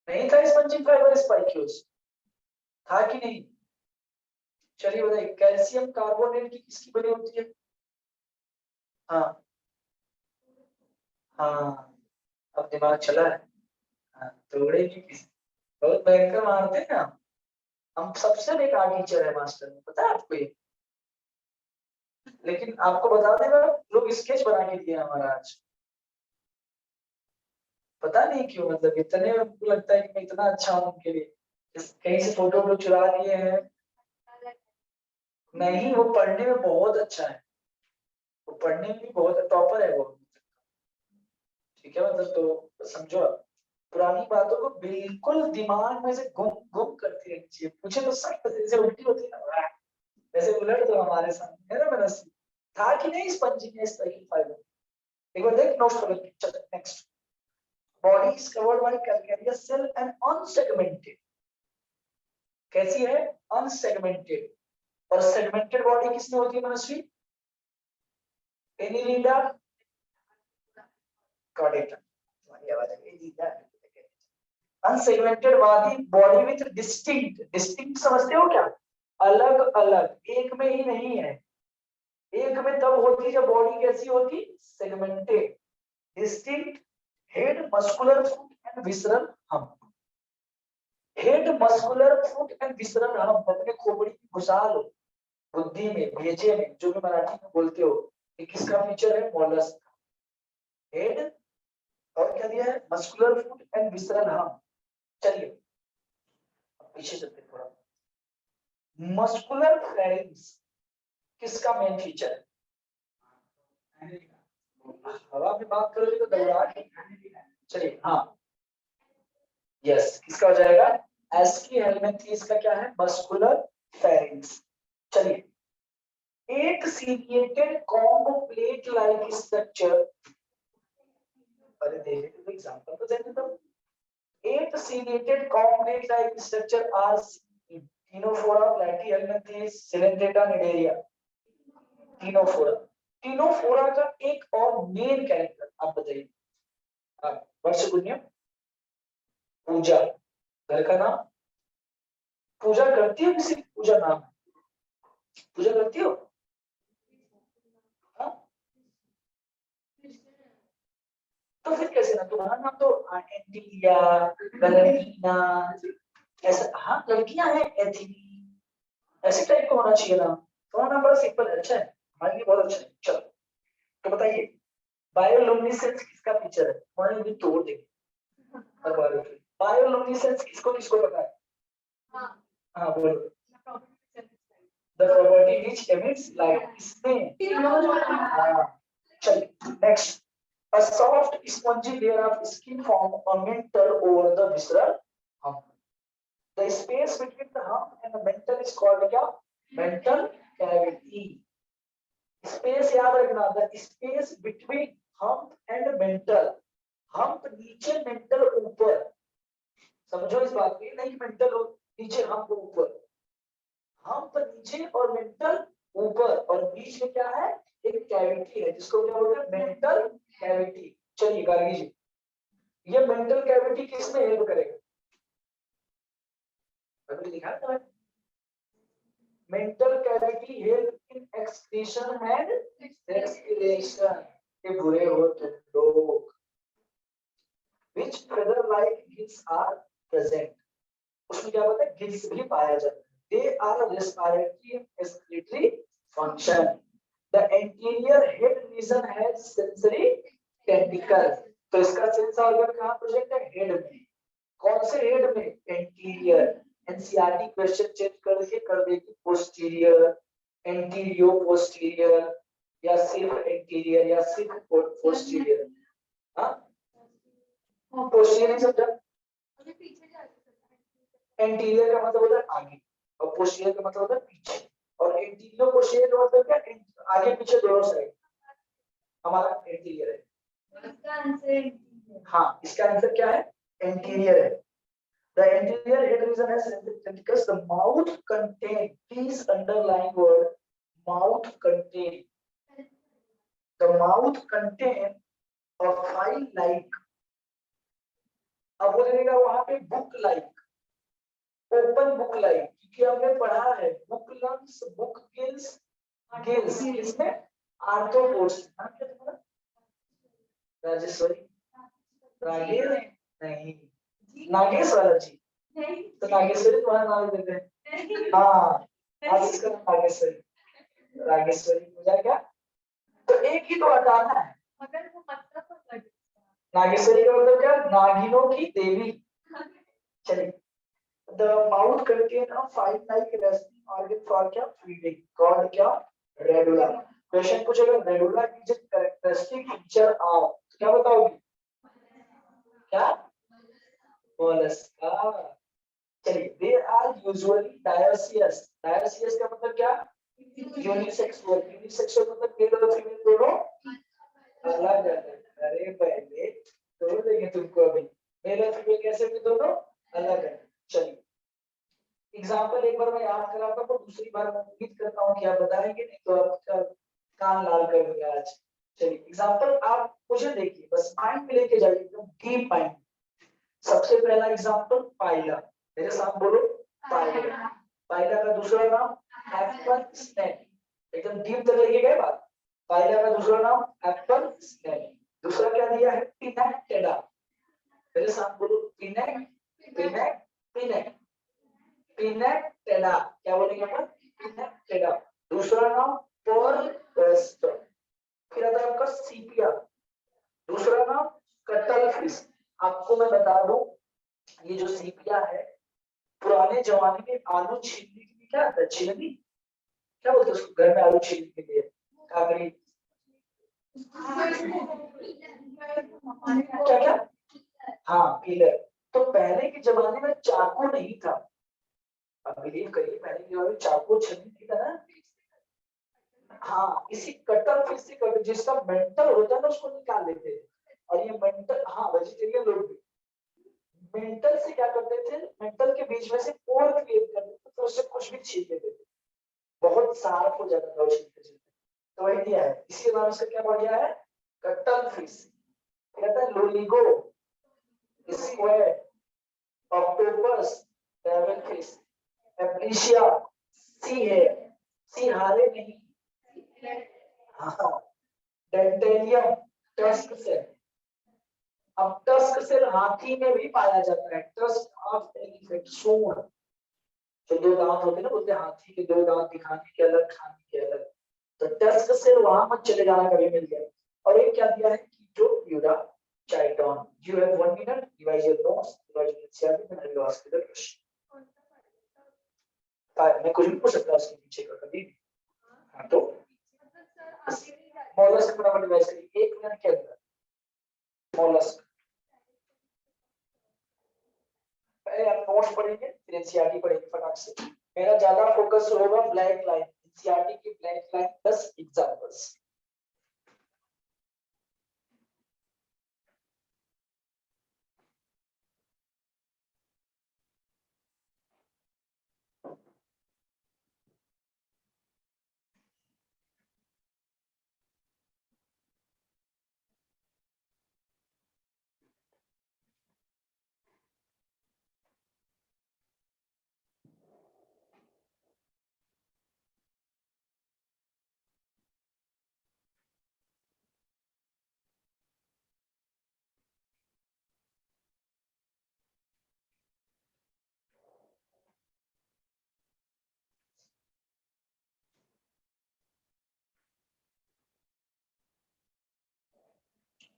नहीं था स्पंजी फाइबर स्पाइक्यूल्स, था कि नहीं? चलिए बताइए, कैल्शियम कार्बोनेट की किसकी बनी होती है? हाँ हाँ, अब दिमाग चला है। हाँ, तोड़े की किसी, बहुत भयंकर मारते हैं हम सबसे बेकार टीचर है मास्टर में, पता है आपको ये? लेकिन आपको बता देगा, लोग स्केच बना के दिए हमारा आज, पता नहीं क्यों, मतलब इतने उनको लगता है कि मैं इतना अच्छा हूँ उनके लिए, कहीं से फोटो वोटो चुरा लिए हैं। नहीं, वो पढ़ने में बहुत अच्छा है, वो पढ़ने में भी बहुत टॉपर है वो। ठीक है, मतलब तो समझो आप, पुरानी बातों को बिल्कुल दिमाग में से गुम गुम करती रहनी चाहिए। मुझे तो सख्त जैसे उल्टी होती है ना, वैसे उलट दो हमारे सामने, है ना मनस्वी? था कि नहीं स्पंजी में इस तरह की फाइबर? एक बार देख नोट करो picture. Next, body is covered by calcareous cell and unsegmented। कैसी है? unsegmented। और सेगमेंटेड बॉडी किसमें होती है मनस्वी? Annelida Chordata. तुम्हारी आवाज आ गई Leda. Unsegmented body with distinct, distinct समझते हो क्या? अलग अलग, एक में ही नहीं है। एक में तब होती जब बॉडी कैसी होती? Segmented, distinct. Head, muscular foot and visceral hump. Head, muscular foot and visceral hump अपने खोपड़ी की घुसा लो, बुद्धि में, भेजे में, जो भी मराठी में बोलते हो। ये किसका फीचर है? मोलस्क। हेड, और क्या दिया है? Muscular foot and visceral hump. चलिए पीछे चलते थोड़ा। मस्कुलर फेरिंग्स किसका मेन फीचर है? हवा में बात करोगे तो दौड़ा। चलिए हाँ, यस, किसका हो जाएगा? एस्की हेलमिंथेस का क्या है? Muscular pharynx. चलिए, एक ciliated comb plate like structure, अरे देखिए तो एग्जांपल तो देने दो। एक ciliated comb plate like structure are Ctenophora, Platyhelminthes, Coelenterata, Cnidaria. Ctenophora, Ctenophora का एक और मेन कैरेक्टर आप बताइए। वर्षगुण्य, पूजा, घर का नाम, पूजा करती हो किसी की? पूजा नाम, पूजा करती हो? हाँ? तो फिर कैसे ना, तुम्हारा नाम तो एंटिलिया, वैलेंटीना, ऐसा। हाँ लड़कियां हैं, एथिनी, ऐसे टाइप का होना चाहिए ना। तुम्हारा नाम बड़ा सिंपल है, अच्छा है, हमारे लिए बहुत अच्छा है। चलो तो बताइए, बायोलुमिनेसेंस किसका फीचर है? तुम्हारे भी तोड़ देंगे। बायोलुमिनेसेंस किसको किसको पता है? हाँ बोलो। The property which emits light, किसमें? हाँ, चलिए next. A soft spongy layer of skin form a mantle over the visceral hump. The space between the hump and the mantle is called क्या? Mantle cavity. Space याद रखना, the space between hump and mantle. hump नीचे, mantle ऊपर। समझो इस बात को, नहीं मेंटल नीचे, hump ऊपर। hump नीचे और मेंटल ऊपर, और बीच में क्या है? एक कैविटी है जिसको क्या बोलते हैं? Mantle cavity. चलिए गार्गी जी, ये मेंटल कैविटी किसमें हेल्प करेगा? अभी लिखा है mantle cavity help in excretion and respiration. ये बुरे हो तुम लोग। which feather like gills are present, उसमें क्या होता है? गिल्स भी पाया जाता है। they are respiratory and excretory function. the anterior head region has sensory tentacle। तो इसका सेंस ऑर्गन कहाँ प्रेजेंट है? हेड में। कौन से हेड में? एंटीरियर। एनसीईआरटी क्वेश्चन चेंज करके कर देगी पोस्टीरियर, एंटीरियर पोस्टीरियर, या सिर्फ एंटीरियर या सिर्फ पोस्टीरियर। हाँ पोस्टीरियर समझा, एंटीरियर का मतलब होता है आगे और पोस्टीरियर का मतलब होता है पीछे, और एंटीरियर पोस्टीरियर का मतलब क्या, आगे पीछे दोनों साइड हमारा एंटीरियर है। इसका आंसर हाँ, इसका आंसर क्या है, एंटीरियर है। The anterior head region has because the mouth contain, please underline word mouth contain. The mouth contain a file like, अब वो देगा वहां पे book like, open book like, क्योंकि हमने पढ़ा है book lungs, book gills, gills इसमें आर्थ्रोपोड्स। नाम क्या तुम्हारा, राजेश्वरी, राजेश नहीं, नागेश्वर जी, तो नागेश्वरी तुम्हारा नाम देते हैं। हाँ आज इसका नागेश्वरी, रागेश्वरी हो जाएगा, तो एक ही तो हटाना है। मगर वो मतलब नागेश्वरी का मतलब क्या, नागिनों की देवी। चलिए, the mouth contain a file-like resting organ for क्या, feeding, called क्या, रेडुला। क्वेश्चन पूछेगा रेडुला की जो कैरेक्टरिस्टिक फीचर ऑफ, क्या बताओगी, क्या, मोलस्का। चलिए, they are usually dioecious, dioecious का मतलब क्या, यूनिसेक्सुअल, यूनिसेक्सुअल मतलब मेल और फीमेल दोनों अलग अलग। अरे पहले तो देंगे तुमको, अभी मेल और फीमेल कैसे भी दोनों अलग है। चलिए एग्जांपल एक बार मैं याद कराता हूँ, दूसरी बार मैं उम्मीद करता हूँ कि आप बताएंगे, नहीं तो आपका कान लाल कर दूंगा आज। चलिए एग्जांपल आप मुझे देखिए, बस माइंड में लेके जाइए एकदम डीप माइंड। सबसे पहला एग्जांपल पाइला, मेरे साथ बोलो पाइला। पाइला का दूसरा नाम एप्पल स्नेक, एकदम डीप तक लेके गए बात। पाइला का दूसरा नाम एप्पल स्नेक, दूसरा क्या दिया है, पिनेक्टेडा। मेरे साथ बोलो पिनेक, पिनेक, पिनेक, पिनेक्टेडा, क्या बोलेंगे अपन, पिनेक्टेडा। दूसरा नाम पोरबेस्ट। फिर आता है आपका सीपिया, दूसरा नाम कटल फिश। आपको मैं बता दूं, ये जो सीपिया है, पुराने जमाने में आलू छीलने के लिए क्या आता है, छीलनी, क्या बोलते हैं उसको, घर में आलू छीलने के लिए काकड़ी, क्या क्या, हाँ पीलर। तो पहले के जमाने में चाकू नहीं था, अब बिलीव करिए पहले के जमाने में चाकू छीलने नहीं था ना। हाँ इसी कटर फिश से कटर, जिसका मेंटल होता है ना उसको निकाल देते हैं। और ये मेंटल, हाँ वेजिटेरियन लोग भी मेंटल से क्या करते थे, मेंटल के बीच में से पोर क्रिएट कर देते तो उससे कुछ भी छीन लेते थे, बहुत शार्प हो जाता था छीनते छीनते। तो वही दिया है, इसी नाम से क्या बढ़ गया है, कटल फिश। कहता है Loligo, squid, octopus, devil fish, Aplysia, sea है, सी हारे नहीं, हाँ डेंटेलियम, टस्क सेल। अब टस्क सेल हाथी में भी पाया जाता है, टस्क ऑफ एलिफेंट, सूंड, जो दो दांत होते हैं ना, बोलते हैं हाथी के दो दांत दिखाने के अलग, खाने के अलग। तो टस्क सेल वहां मत चले जाना कभी मिल गया। और एक क्या दिया है, कीटोप्यूरा चाइटोन। You have 1 minute, revise your notes, revise your CRT, then I will ask you the question. मैं कुछ भी पूछ सकता उसके पीछे का कभी भी। हाँ तो मोलस्क फटाफट रिवाइज करिए 1 मिनट के अंदर। मोलस्क पहले आप नोट्स पढ़ेंगे, फिर एनसीईआरटी पढ़ेंगे फटाक से। मेरा ज्यादा फोकस होगा ब्लैक लाइन, एनसीईआरटी की ब्लैक लाइन प्लस एग्जांपल्स।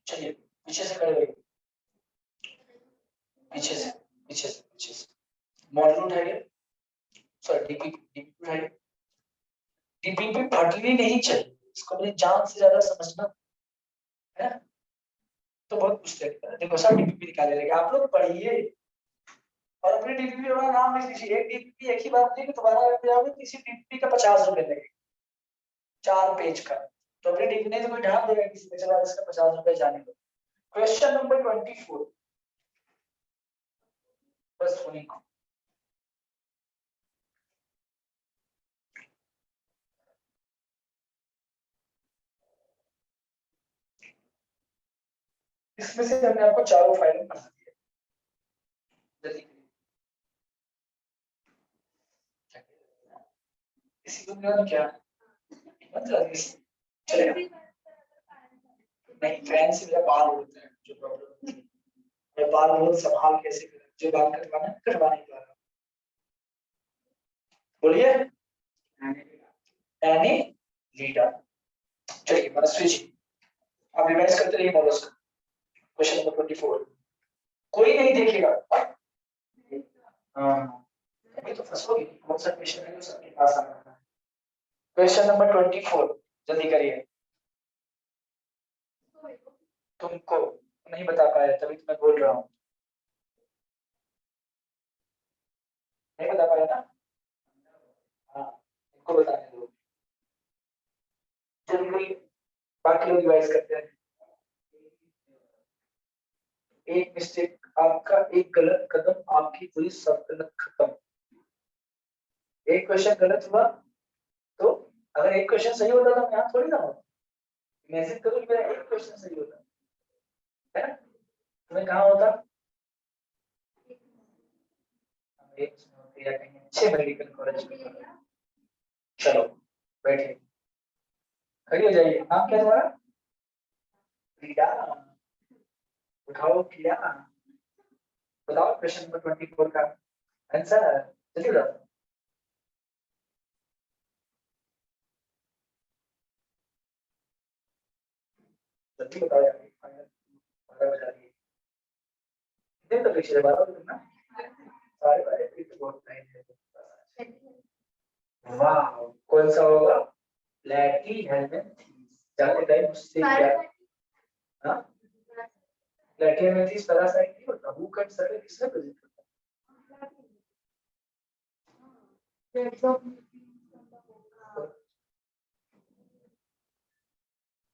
चलिए पीछे से खड़े रहिए, पीछे से, पीछे से, पीछे से। मॉडल उठाइए, सॉरी डीपीपी उठाइए। डीपीपी फटनी नहीं चाहिए, इसको अपनी जान से ज्यादा समझना है। तो बहुत कुछ देखो सब डीपीपी निकाले रहेगा, आप लोग पढ़िए और अपने डीपीपी वाला नाम लिख लीजिए। एक डीपीपी एक ही बार देंगे, दोबारा अगर जाओगे तो इसी डीपीपी का 50 रुपए लगेगा 4 पेज का। तो अपने डीपीपी नहीं तो कोई ध्यान देगा किसी पे, चला इसका 50 रुपए जाने दो। क्वेश्चन नंबर 24 बस होने को। इसमें से हमने आपको चारों फाइलें पढ़ा दी है, जल्दी इसी को क्या मतलब चलेगा नहीं, फैन से मेरा बाल उड़ता है जो प्रॉब्लम है। मैं बाल बहुत संभाल कैसे करूं, जो बाल कटवाना कटवा नहीं पा रहा। बोलिए एनी लीडर। चलिए मनस्वी जी आप रिवाइज करते रहिए मॉडल्स का। क्वेश्चन नंबर 24 कोई नहीं देखेगा। हाँ अभी तो फंसोगे, कौन सा क्वेश्चन है जो सबके पास आना है। क्वेश्चन नंबर 24 जल्दी करिए। तुमको नहीं बता पाया तभी तो मैं बोल रहा हूँ, नहीं बता पाया ना। हाँ इनको बताने दो, जल्दी बाकी लोग रिवाइज करते हैं। एक मिस्टेक आपका, एक गलत कदम आपकी पूरी सल्तनत खत्म। एक क्वेश्चन गलत हुआ तो अगर एक क्वेश्चन सही होता तो यहाँ थोड़ी ना होता। इमेजिन करो कि मेरा एक क्वेश्चन सही होता है ना, तुम्हें कहाँ होता। एक या कहीं अच्छे मेडिकल कॉलेज में। चलो बैठे, खड़ी हो जाइए। नाम क्या तुम्हारा? प्रिया। उठाओ प्रिया, बताओ क्वेश्चन नंबर 24 का आंसर जल्दी बताओ। जल्दी बताओ यार, 12 बजा दिए। कितने तक पीछे 12 बजे ना, सारे बारे फिर तो बहुत टाइम है। वाह कौन सा होगा? लैटी हेलमेट जाते टाइम उससे क्या? हाँ लैटी हेलमेट इस तरह से नहीं होता, हु कट सके किसने प्रेजेंट करता।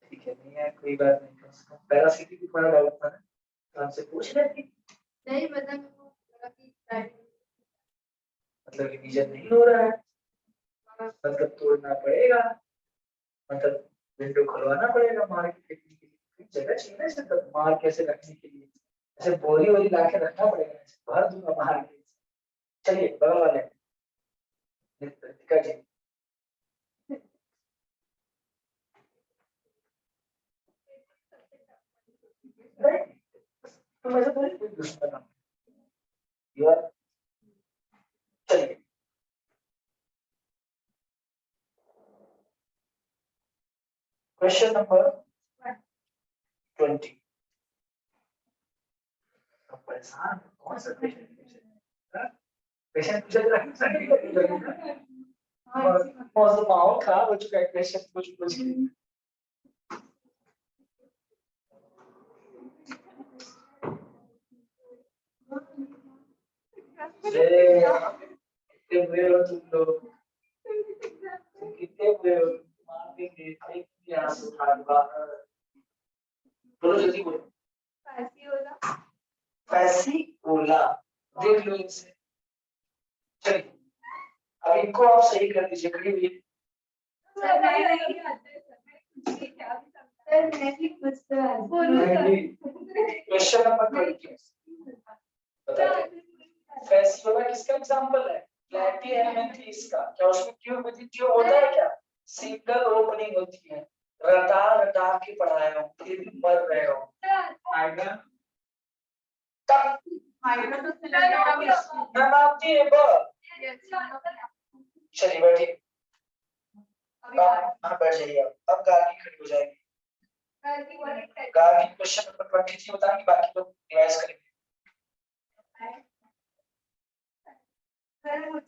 ठीक है नहीं है कोई बात नहीं। पैरासिटी की तुम्हारा डाउट था ना, तो हमसे पूछ लेती। नहीं मतलब रिवीजन नहीं हो रहा है, मतलब तोड़ना पड़ेगा, मतलब विंडो खुलवाना पड़ेगा मार के फेंकने के लिए। जगह चाहिए ना इसे मार कैसे रखने के लिए, ऐसे बोरी वोरी ला के रखना पड़ेगा, भर दूंगा मार के। चलिए बगल वाले जी, तुम ऐसे थोड़ी कोई दुश्मन हो। चलिए क्वेश्चन नंबर 20। परेशान कौन सा क्वेश्चन क्वेश्चन पूछा मौसम माहौल खराब हो चुका है, क्वेश्चन कुछ कुछ कितने हुए हो तुम लोग, कितने हुए हो मार देंगे यहाँ से उठा के बाहर। बोलो जल्दी बोलो। फैसी ओला देख लो इनसे। चलिए अब इनको आप सही कर दीजिए, खड़ी हुई। क्वेश्चन नंबर 20 बताते फैसी ओला किसका एग्जांपल है? फ्लैटी एलिमेंट्रीज का। क्या उसमें क्यूब विद क्यूब होता है क्या? सिंगल ओपनिंग होती है। रटा रटा के पढ़ाया हूँ फिर भी मर रहे हो। आएगा चलिए बैठिए, हाँ बैठ जाइए। अब गार्गी खड़ी हो जाएगी। गार्गी क्वेश्चन नंबर 23 बताएंगे, बाकी लोग रिवाइज करेंगे। अच्छा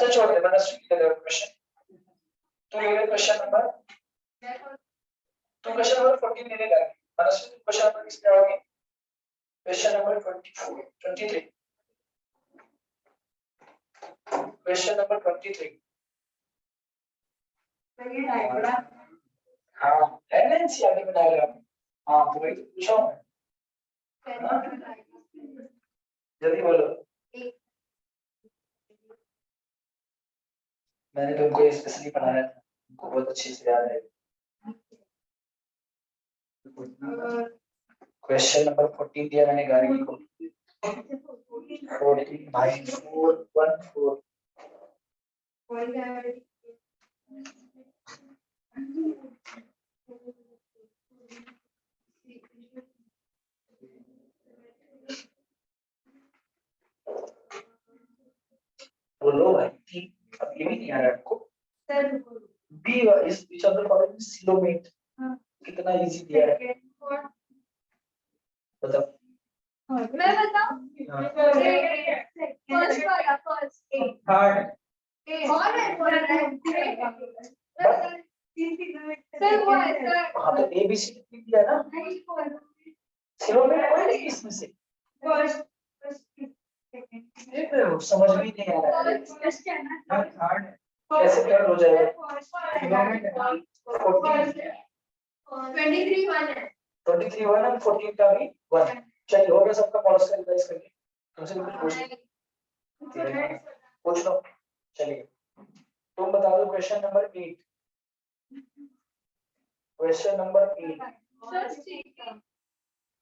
छोड़ दे, मैंने क्वेश्चन तो ये क्वेश्चन नंबर तो क्वेश्चन नंबर 14 लेने का मनस्वी क्वेश्चन नंबर किस पे आओगे? क्वेश्चन नंबर 24 23 क्वेश्चन नंबर 23 हाँ है ना एनसीईआरटी में डायग्राम। हाँ तो वही तो पूछा हूँ मैं। जल्दी बोलो। मैंने तुमको स्पेशली पढ़ाया था, तुमको बहुत अच्छे से याद है। क्वेश्चन नंबर 14 दिया मैंने गाड़ी को 14 भाई 414 बोलो भाई अब ये भी नहीं आ रहा आपको बी इस which of the following coelomate कितना इजी दिया है बताओ। मैं बताऊं फर्स्ट वाला फर्स्ट हार्ड सर वो है सर हाँ तो ए बी सी दिया ना सिलोमेट कोई नहीं इसमें से समझ में नहीं आ रहा है हार्ड कैसे क्या हो जाएगा सिलोमेट 23 1 है 23 1 और 14 का भी 1 चलिए हो गया सबका मॉडल्स का रिवाइज करके तुमसे कुछ पूछ लो चलिए तुम बता दो क्वेश्चन नंबर 8 क्वेश्चन नंबर 8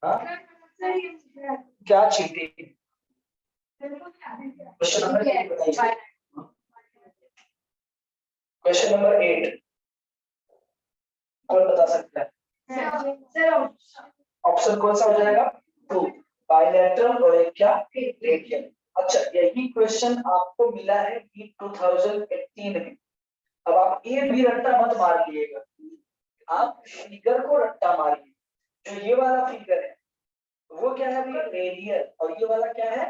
हाँ क्या चीटिंग क्वेश्चन नंबर 8 बताइए क्वेश्चन नंबर 8 कौन बता सकता है ऑप्शन कौन सा हो जाएगा 2 बायलैटरल और एक क्या रेडियल। अच्छा यही क्वेश्चन आपको मिला है बी 2018 में। अब आप ए बी रट्टा मत मार लिएगा, आप फिगर को रट्टा मारिए। जो ये वाला फिगर है वो क्या है अभी रेडियल और ये वाला क्या है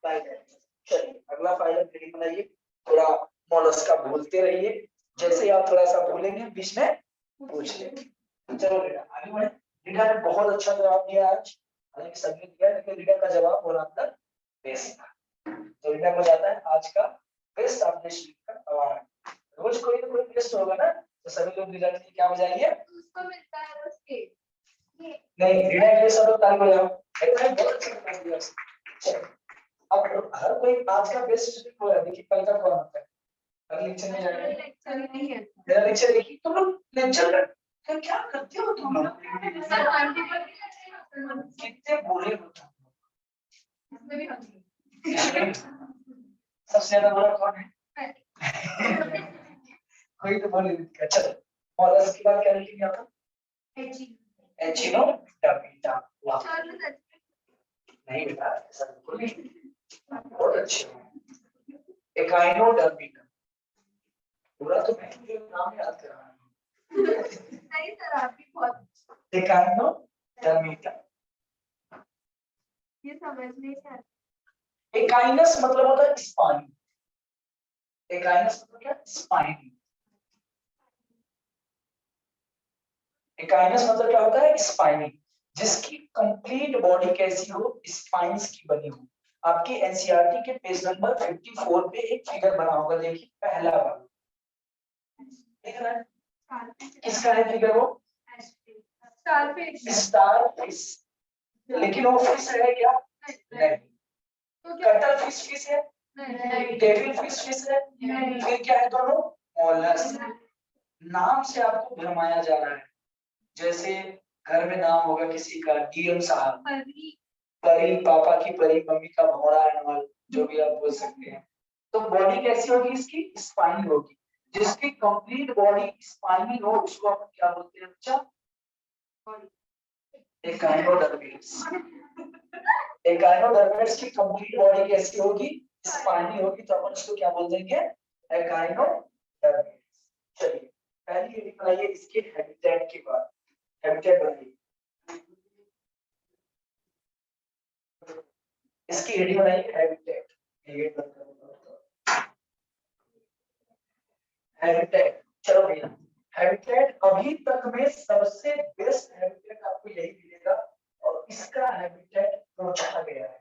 बायलैटरल। चलिए अगला फाइनल ग्रेडिंग बनाइए, थोड़ा मॉडल्स का भूलते रहिए, जैसे ही आप थोड़ा सा भूलेंगे बीच में पूछ लेंगे। चलो बेटा आगे बढ़े। रीटा ने बहुत अच्छा जवाब दिया आज, हालांकि सबने दिया लेकिन रीटा का जवाब और अंदर बेस्ट था, तो रीटा को जाता है आज का बेस्ट अपडेट का अवार्ड। रोज कोई ना कोई बेस्ट होगा ना तो सभी लोग रीटा के क्या हो जाएंगे उसको मिलता है उसके नहीं रीटा के सब लोग ताली बजाओ। अरे भाई बहुत अच्छा बता दिया। चलो अब हर कोई आज का बेस्ट स्टूडेंट हो रहा है, देखिए कल का कौन होता है अगले लेक्चर में जाएंगे। लेक्चर नहीं है मेरा लेक्चर देखिए तुम लोग लेक्चर कर क्या करते हो तुम लोग सर आंटी पर कितने बुरे होते हो। इसमें भी हम सबसे ज्यादा बुरा कौन है कोई तो बोले चलो मॉडल्स की बात क्या लिखेंगे आप एचिनो डबीटा वाह नहीं बेटा सर बोलिए बहुत अच्छे एकाइनो डबीटा पूरा तो मैं नाम याद कर रहा हूँ नहीं सर आप भी बहुत एकाइनो डबीटा ये समझ नहीं आता। एकाइनस मतलब होता है स्पाइन, एकाइनस मतलब क्या स्पाइन, एकाइनस मतलब क्या होता है स्पाइनी, जिसकी कंप्लीट बॉडी कैसी हो स्पाइंस की बनी हो। आपके एनसीईआरटी के पेज नंबर 54 पे एक फिगर बना होगा, देखिए पहला वाला दिख रहा है किसका है फिगर वो स्टार फिश, लेकिन वो फिश है क्या नहीं, कटल फिश फिश है डेविल फिश फिश है फिर क्या है दोनों मॉलस्क। नाम से आपको भरमाया जा रहा है, जैसे घर में नाम होगा किसी का डीएम साहब, परी पापा की परी मम्मी का भौरा एनिमल जो भी आप बोल सकते हैं। तो बॉडी कैसी होगी इसकी स्पाइनी होगी, जिसकी कंप्लीट बॉडी स्पाइनी हो उसको अपन क्या बोलते हैं बच्चा एकाइनोडर्मिस। एकाइनोडर्मिस की कंप्लीट बॉडी कैसी होगी स्पाइनी होगी, तो अपन उसको क्या बोल देंगे एकाइनोडर्मिस। चलिए पहली रीडिंग बनाइए इसके हैबिटेट के बाद, हैबिटेट बनाइए इसकी हेडिंग बनाइए हैबिटेट। हैबिटेट, चलो भैया हैबिटेट अभी तक में सबसे बेस्ट हैबिटेट आपको यही मिलेगा और इसका हैबिटेट पूछा गया है।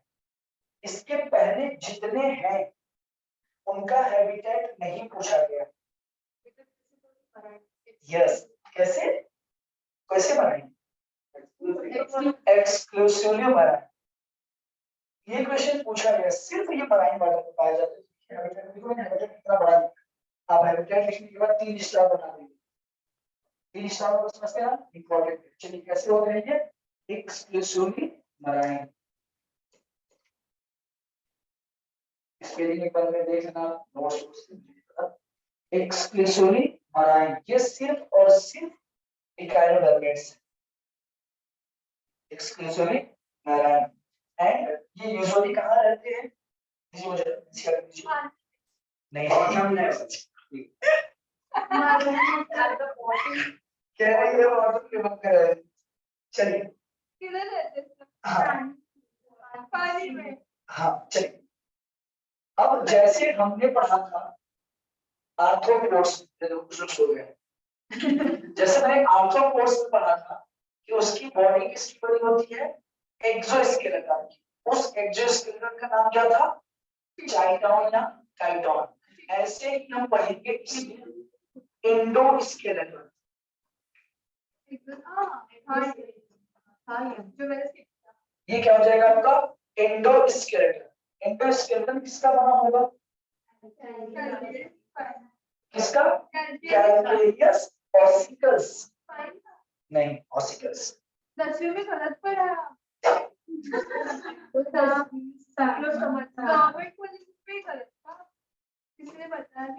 इसके पहले जितने हैं उनका हैबिटेट नहीं पूछा गया। यस, कैसे कैसे बनाएंगे? एक्सक्लूसिवली बनाए। ये क्वेश्चन पूछा गया, सिर्फ ये बनाई पाया जाता है। हैबिटेट देखो, मैंने हैबिटेट कितना बड़ा लिखा। आप हैबिटेट लिखने के बाद 3 स्टार बना देंगे। 3 स्टार को समझते हैं इंपॉर्टेंट। चलिए कैसे होते हैं ये? एक्सक्लूसिवली बनाए। स्पेलिंग एक बार में देखना, नोट्स एक्सक्लूसिवली बनाए। ये सिर्फ और सिर्फ इकाइनोडर्मेट्स एक्सक्लूसिवली बनाए। एंड ये यूजुअली कहाँ रहते हैं? नहीं कह रही है वाटर के बंद कर रहे हैं। चलिए किधर रहते हैं? हाँ पानी में। हाँ चलिए, अब जैसे हमने पढ़ा था आर्थ्रोपोड्स, कुछ लोग सो गए। जैसे मैंने आर्थ्रोपोड्स में पढ़ा था कि उसकी बॉडी किसकी बनी होती है? एक्सोस्केलेटन की। उस एक्सोस्केलेटन का नाम क्या था? चाइटॉन या काइटॉन। ऐसे ही हम पढ़ेंगे इंडोस्केलेटन। ये क्या हो जाएगा आपका? इंडोस्केलेटन। इंडोस्केलेटन किसका बना होगा? किसका? Calcareous ossicles. नहीं, ऑसिकल्स। 10वीं में गलत पढ़ा। गवर्नमेंट कॉलेज में गलत था। किसने बताया?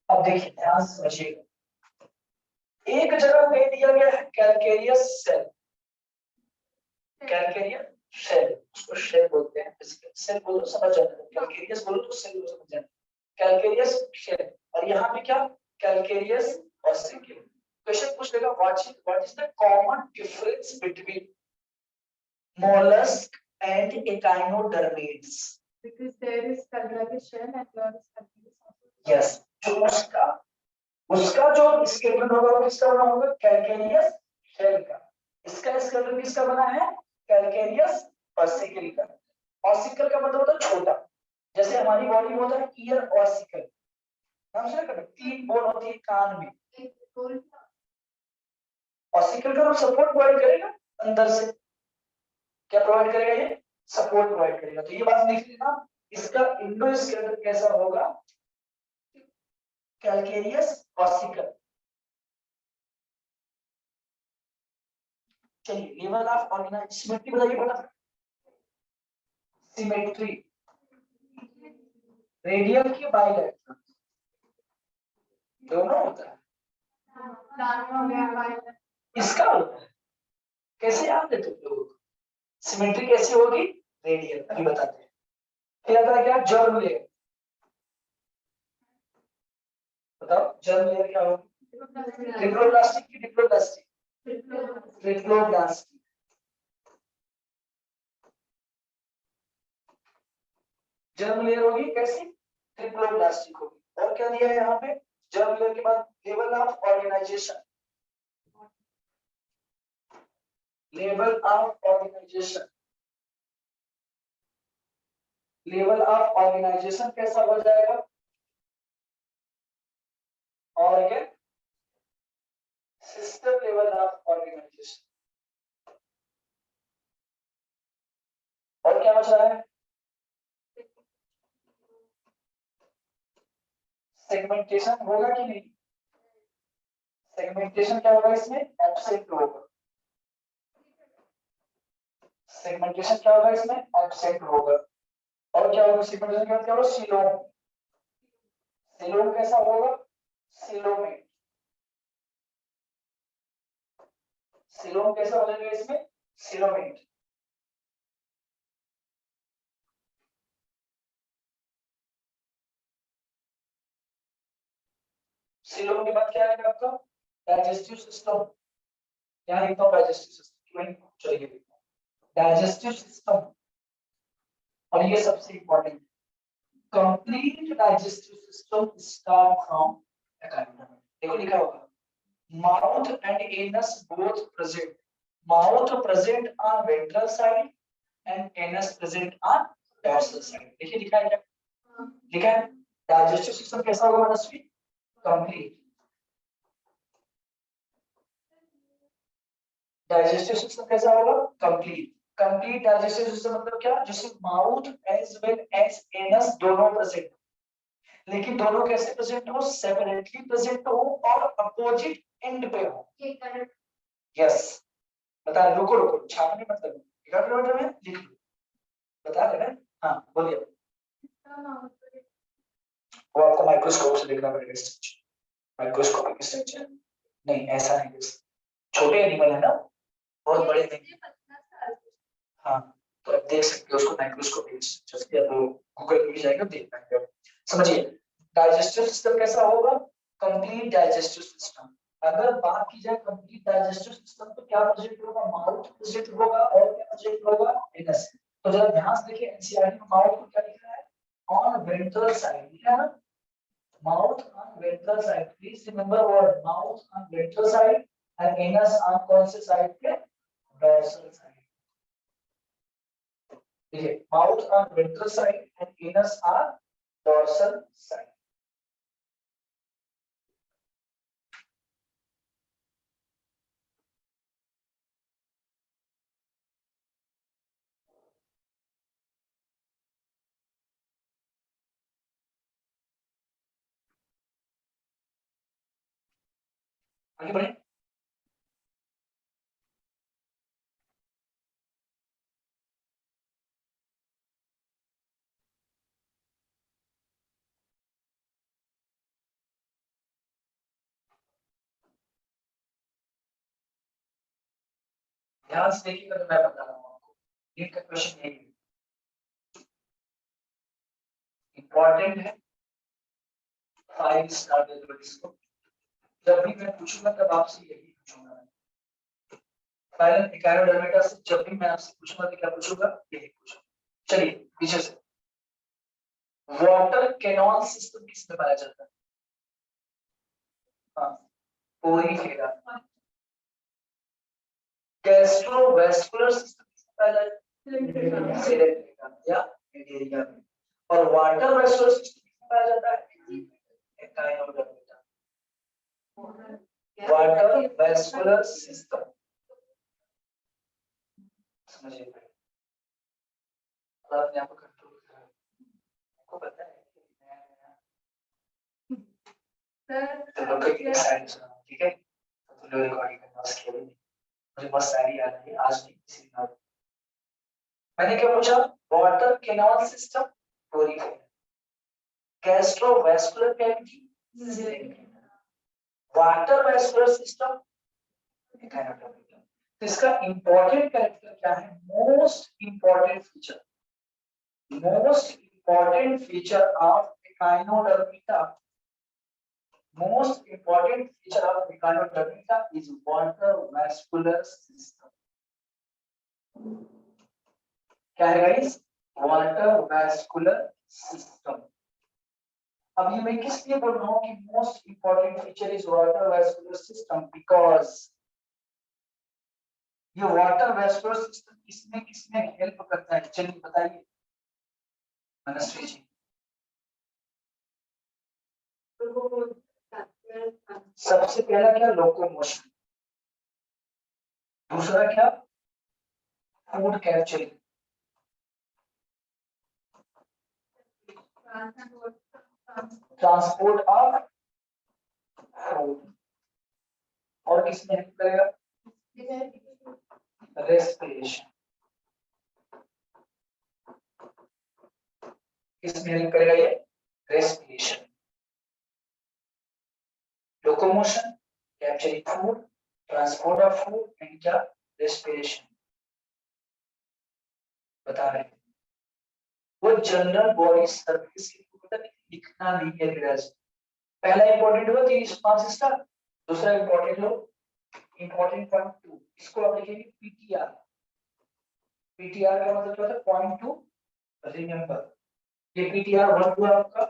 अब देखिए ध्यान से समझिएगा, एक जगह पे दिया गया है कैलकेरियस सेल। कैलकेरियस सेल, उसको सेल बोलते हैं। सेल बोलो समझ जाते हैं, कैलकेरियस बोलो तो सेल समझ जाते हैं। कैलकेरियस सेल, और यहाँ पे क्या? Calcareous ossicle. क्वेश्चन पूछ लेगा what is the common difference between mollusk and echinodermates? Because there is colorless shell and there is colorless. Yes, जो उसका जो स्केलेटन होगा वो किसका बना होगा? कैलकेरियस शेल का। इसका स्केलेटन किसका बना है? कैलकेरियस ऑसिकल का। ऑसिकल का मतलब होता है छोटा। जैसे हमारी बॉडी में होता है ईयर ऑसिकल, नाम सुना कभी? 3 बोन होती है कान में। ऑसिकल का सपोर्ट प्रोवाइड करेगा अंदर से। क्या प्रोवाइड करेगा? ये सपोर्ट प्रोवाइड करेगा। तो ये बात लिख लेना, इसका इंडोस्केलेटन कैसा होगा? Calcareous ossicle. चलिए लेवल ऑफ ऑर्गेनाइजेशन सिमेट्री बताइए फटाफट। सिमेट्री रेडियल की बाइलेटरल दोनों होता है। इसका होता है। कैसे याद है तुम लोगों को? सिमेट्री कैसी होगी? रेडियल। अभी बताते हैं। फिर आता है क्या? Germ layer. बताओ जर्म लेयर क्या होगी? ट्रिप्लोब्लास्टिक की डिप्लोब्लास्टिक? ट्रिप्लोब्लास्टिक। जर्म लेयर होगी कैसी? ट्रिप्लोब्लास्टिक होगी। और क्या दिया है यहाँ पे? जर्म लेयर के बाद level of organisation. Level of organisation, level of organisation कैसा हो जाएगा? Organ system level of organisation. और क्या बचा है? सेगमेंटेशन होगा कि नहीं? सेगमेंटेशन क्या होगा इसमें? एब्सेंट होगा। सेगमेंटेशन क्या होगा इसमें? एब्सेंट होगा। और क्या होगा? सेगमेंटेशन के बाद क्या होगा? सिलोम। सिलोम कैसा होगा? सिलोमेट। सिलोम कैसा हो जाएगा इसमें? सिलोमेट। सिलोम के बाद क्या आएगा आपका? Digestive system. यहाँ लिखता हूँ डाइजेस्टिव सिस्टम। चलिए डाइजेस्टिव सिस्टम, और ये सबसे important, complete digestive system start from echinoderm. देखो लिखा होगा mouth and anus both present, mouth present on ventral side and anus present on dorsal side. देखिए लिखा है क्या, लिखा है डाइजेस्टिव सिस्टम कैसा होगा मनस्वी, कंप्लीट। डाइजेस्टिव सिस्टम कैसा होगा, कंप्लीट। कंप्लीट डाइजेस्टिव सिस्टम मतलब क्या, जिसमें mouth as well as anus दोनों प्रेजेंट, लेकिन दोनों कैसे प्रेजेंट हो, सेपरेटली प्रेजेंट हो और अपोजिट एंड पे हो। यस बता, रुको रुको छापने मतलब में लिख लो, बता रहे हैं। हाँ बोलिए। वो आपको माइक्रोस्कोप से देखना पड़ेगा, माइक्रोस्कोपिक स्ट्रक्चर नहीं, ऐसा नहीं, छोटे एनिमल है ना, बहुत बड़े नहीं। हाँ तो आप देख सकते हो उसको माइक्रोस्कोपिक स्ट्रक्चर से, आप गूगल पे जाएगा देख पाएंगे आप। समझिए डाइजेस्टिव सिस्टम कैसा होगा, कंप्लीट डाइजेस्टिव सिस्टम। अगर बात की जाए कंप्लीट डाइजेस्टिव सिस्टम तो क्या प्रेजेंट होगा, माउथ प्रेजेंट होगा और क्या प्रेजेंट होगा, एनस। तो जरा ध्यान से देखिए एनसीईआरटी में माउथ को क्या लिखा है, ऑन वेंट्रल साइड लिखा है, mouth on ventral side, please remember word mouth on ventral side and anus on कौन से side पे, dorsal side। देखिए mouth on ventral side and anus on dorsal side। आगे बढ़े, ध्यान से देखिएगा तो मैं बता रहा हूँ आपको, एक क्वेश्चन यही है, इंपॉर्टेंट है, 5 स्टार दे दो इसको, जब भी मैं पूछूंगा तब आपसे यही पूछूंगा। फाइनल एकाइनोडर्मेटा से जब भी मैं आपसे पूछूंगा तो क्या पूछूंगा, यही पूछूंगा। चलिए पीछे से, वाटर कैनॉल सिस्टम किसमें पाया जाता है, हाँ पोरीफेरा। गैस्ट्रोवेस्कुलर सिस्टम किसमें पाया जाता है, सिलेक्टेगा या एडेरिया में। और वाटर वेस्कुलर सिस्टम किसमें पाया जाता है, एकाइनोडर्मेटा। वाटर वेस्कुलर सिस्टम, समझिए आपने आपको कंट्रोल करा, आपको पता है तो लोग की साइड सुना, ठीक है तो लोग रिकॉर्डिंग करना उसके लिए मुझे बहुत सारी याद है, आज नहीं किसी दिन। मैंने क्या पूछा, water canal system Porifera, gastrovascular cavity, water vascular system echinodermata. तो इसका इंपॉर्टेंट कैरेक्टर क्या है, most important feature of echinodermata, most important feature of Echinodermata is water vascular system। क्या है गाइस, वाटर वैस्कुलर सिस्टम। अब ये मैं किस लिए बोल रहा हूँ कि most important feature is water vascular system, because ये वाटर वैस्कुलर सिस्टम किसमें हेल्प करता है, चलिए बताइए मनस्वी जी। सबसे पहला क्या, लोकोमोशन, दूसरा क्या, food capturing, transport of food, और किसमें हेल्प करेगा, रेस्पिरेशन, किसमें हेल्प करेगा ये, respiration, locomotion, capturing food, transport of food and क्या, रेस्पिरेशन। बता रहे हैं वो जनरल बॉडी सर्विस की लिखना नहीं है ग्रेस। पहला इंपॉर्टेंट हुआ कि रिस्पांस स्टार, दूसरा इंपॉर्टेंट हो इंपॉर्टेंट पॉइंट 2, इसको आप लिखेंगे पीटीआर, पीटीआर का मतलब क्या होता है? Point two remember. ये पीटीआर 1 हुआ आपका,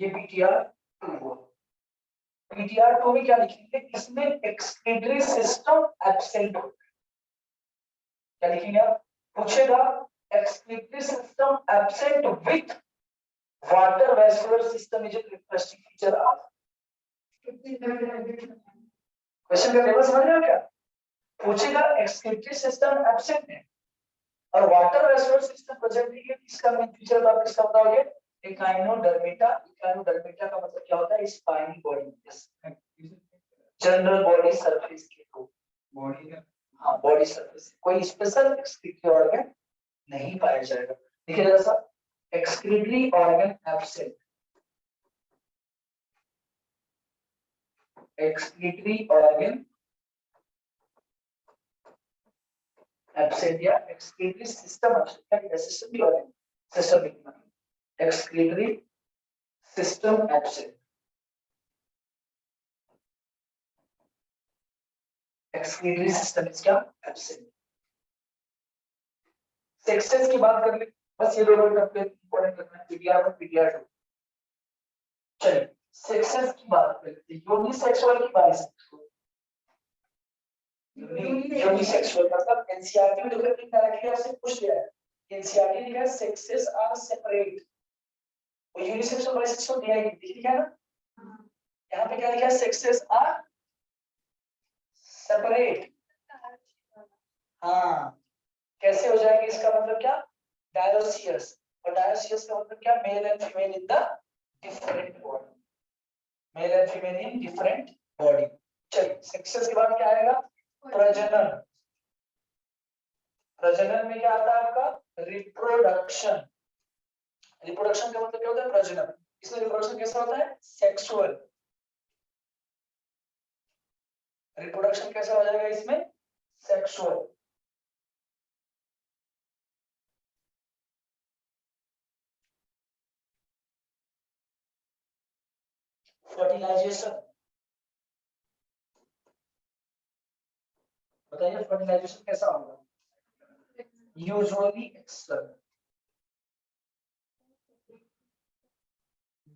ये पीटीआर 2 हुआ। पीटीआर 2 में क्या लिखेंगे? इसमें एक्सक्रीटरी सिस्टम एब्सेंट होता है। क्या लिखेंगे आप? पूछेगा excretory system absent with water vascular system is interesting feature of. Question का लेवल समझ रहे हो क्या? पूछेगा एक्सक्रीटरी सिस्टम एब्सेंट है और वाटर वेस्कुलर सिस्टम प्रेजेंट है, इसका मेन फीचर आप किसका बताओगे? एकाइनोडर्मेटा। एकाइनोडर्मेटा का मतलब क्या होता है? Spiny body, general body surface के थ्रू, बॉडी का, हाँ बॉडी सरफेस, कोई स्पेशल एक्सक्रीटरी ऑर्गन नहीं पाया जाएगा। देखिए जरा सा, excretory organ absent, excretory organ absent या एक्सक्रीटरी सिस्टम एब्सेंट, क्या सिस्टम भी ऑर्गन सिस्टम लिखना, excretory system absent, excretory system is क्या? एब्सेंट। सेक्सेस की बात कर ले, बस ये दो वर्ड आपके इंपॉर्टेंट रखना है, पीटीआर और पीटीआर 2। चलिए सेक्सेस की बात करते हैं, यूनिसेक्सुअल की बाइसेक्सुअल। यूनिसेक्सुअल मतलब एनसीईआरटी में देखो डायरेक्टली आपसे पूछ लिया है, एनसीईआरटी लिखा है सेक्सेस आर सेपरेट, और यूनिसेक्सुअल बाइसेक्सुअल दिया है, लिखा है ना? यहाँ पे क्या लिखा है? Sexes are separate. हाँ, कैसे हो जाएगा? इसका मतलब क्या? डायोसियस, और डायोसियस का मतलब क्या? Male and female in the different body, male and female in different body. चलिए सेक्सेस के बाद क्या आएगा? प्रजनन। प्रजनन में क्या आता है आपका? रिप्रोडक्शन। रिप्रोडक्शन का मतलब क्या होता है? प्रजनन। इसमें रिप्रोडक्शन कैसा होता है? सेक्सुअल। रिप्रोडक्शन कैसा हो जाएगा इसमें? सेक्सुअल। फर्टिलाइजेशन बताइए, फर्टिलाइजेशन कैसा होगा? Usually external,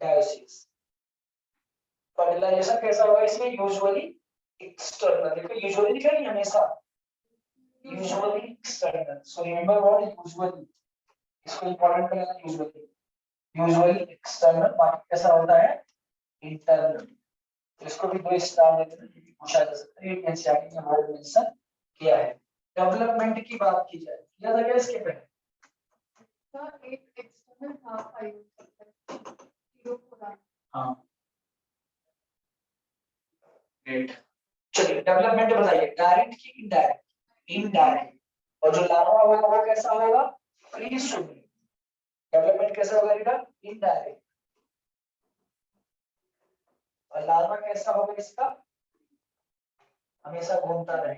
डायोसिस। फर्टिलाइजेशन कैसा होगा इसमें? Usually external. देखो यूजुअली लिखा नहीं हमेशा, usually external, so remember what usually, इसको इंपॉर्टेंट करना, यूजुअली, यूजुअली एक्सटर्नल। बाकी कैसा होता है? इंटरनल। तो इसको भी 2 स्टार देते हैं, ये भी पूछा जा सकता है, एनसीईआरटी ने वर्ड मेंशन किया है। डेवलपमेंट की बात की जाए, किया था क्या इसके पहले? एक एक्सटर्नल हाफ आई होता है, हाँ ग्रेट। चलिए डेवलपमेंट बताइए, डायरेक्ट की इनडायरेक्ट? इनडायरेक्ट। और जो लार्वा होगा वो कैसा होगा? Free swimming. डेवलपमेंट कैसा होगा इनका? इनडायरेक्ट। और लार्वा कैसा होगा इसका? हमेशा घूमता रहे,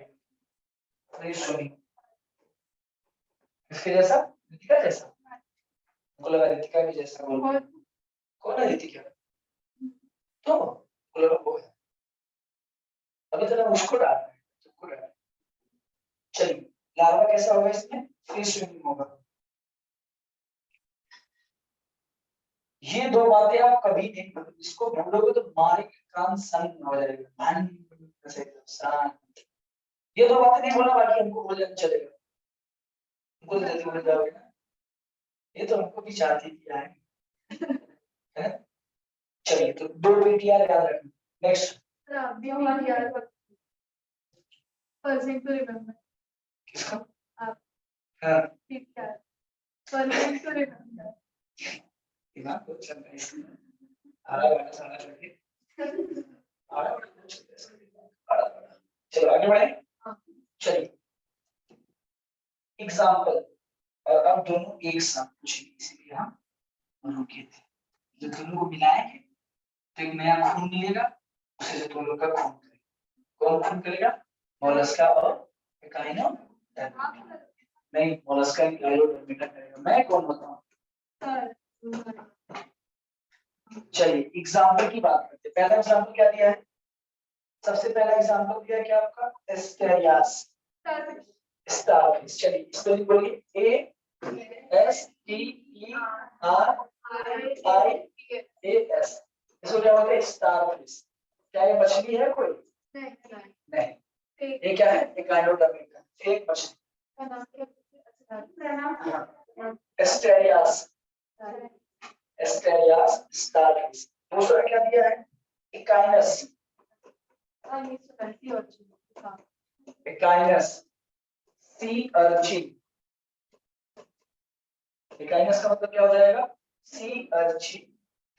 फ्री स्विमिंग। इसके जैसा, रितिका जैसा, मुझे लगा रितिका भी जैसा बोल। कौन है रितिका? तो मुझे लगा वो है, अभी तो उसको डाल रहे हैं, तुमको डाल। चलिए लार्वा कैसा होगा इसमें? फ्री स्विमिंग होगा। ये 2 बातें आप कभी नहीं भूलोगे, इसको भूलोगे तो मारे कान सन हो जाएगा, ये 2 बातें नहीं बोलना, बाकी हमको बोल जाना चलेगा, हमको जल्दी बोल जाओगे ना, ये तो हमको भी चाहती थी है? चलिए तो 2 पीटीआर याद रखना। नेक्स्ट पर्सन टू रिमेंबर, किसका? आप हाँ पीटीआर, पर्सन टू रिमेंबर, दिमाग को चल रहा है इसमें, आधा घंटा सारा चलिए, आधा घंटा चलिए, चलो आगे बढ़े। चलिए एग्जांपल, और अब दोनों एक साथ पूछेंगे, इसीलिए हम रुके थे। जब दोनों को मिलाएंगे तो एक नया खून मिलेगा, उससे जो दोनों का खून करेगा। कौन खून करेगा? मोलस्का और एकाइनोडर्मेटा। नहीं, मोलस्का एकाइनोडर्मेटा करेगा, मैं कौन बताऊं? चलिए एग्जांपल की बात करते हैं। पहला एग्जांपल क्या दिया है? सबसे पहला एग्जांपल दिया है क्या आपका? एस्टेरियास। स्टारफिश। चलिए स्पेलिंग बोलिए, ASTERIAS। इसको क्या बोलते हैं? स्टारफिश। क्या ये मछली है कोई? नहीं। ये क्या है? एक काइनोडर्मिक का एक मछली। Asterias, Asterias starfish. दूसरा क्या दिया है? Echinus, echinus sea urchin. Echinus का मतलब क्या हो जाएगा? Sea urchin.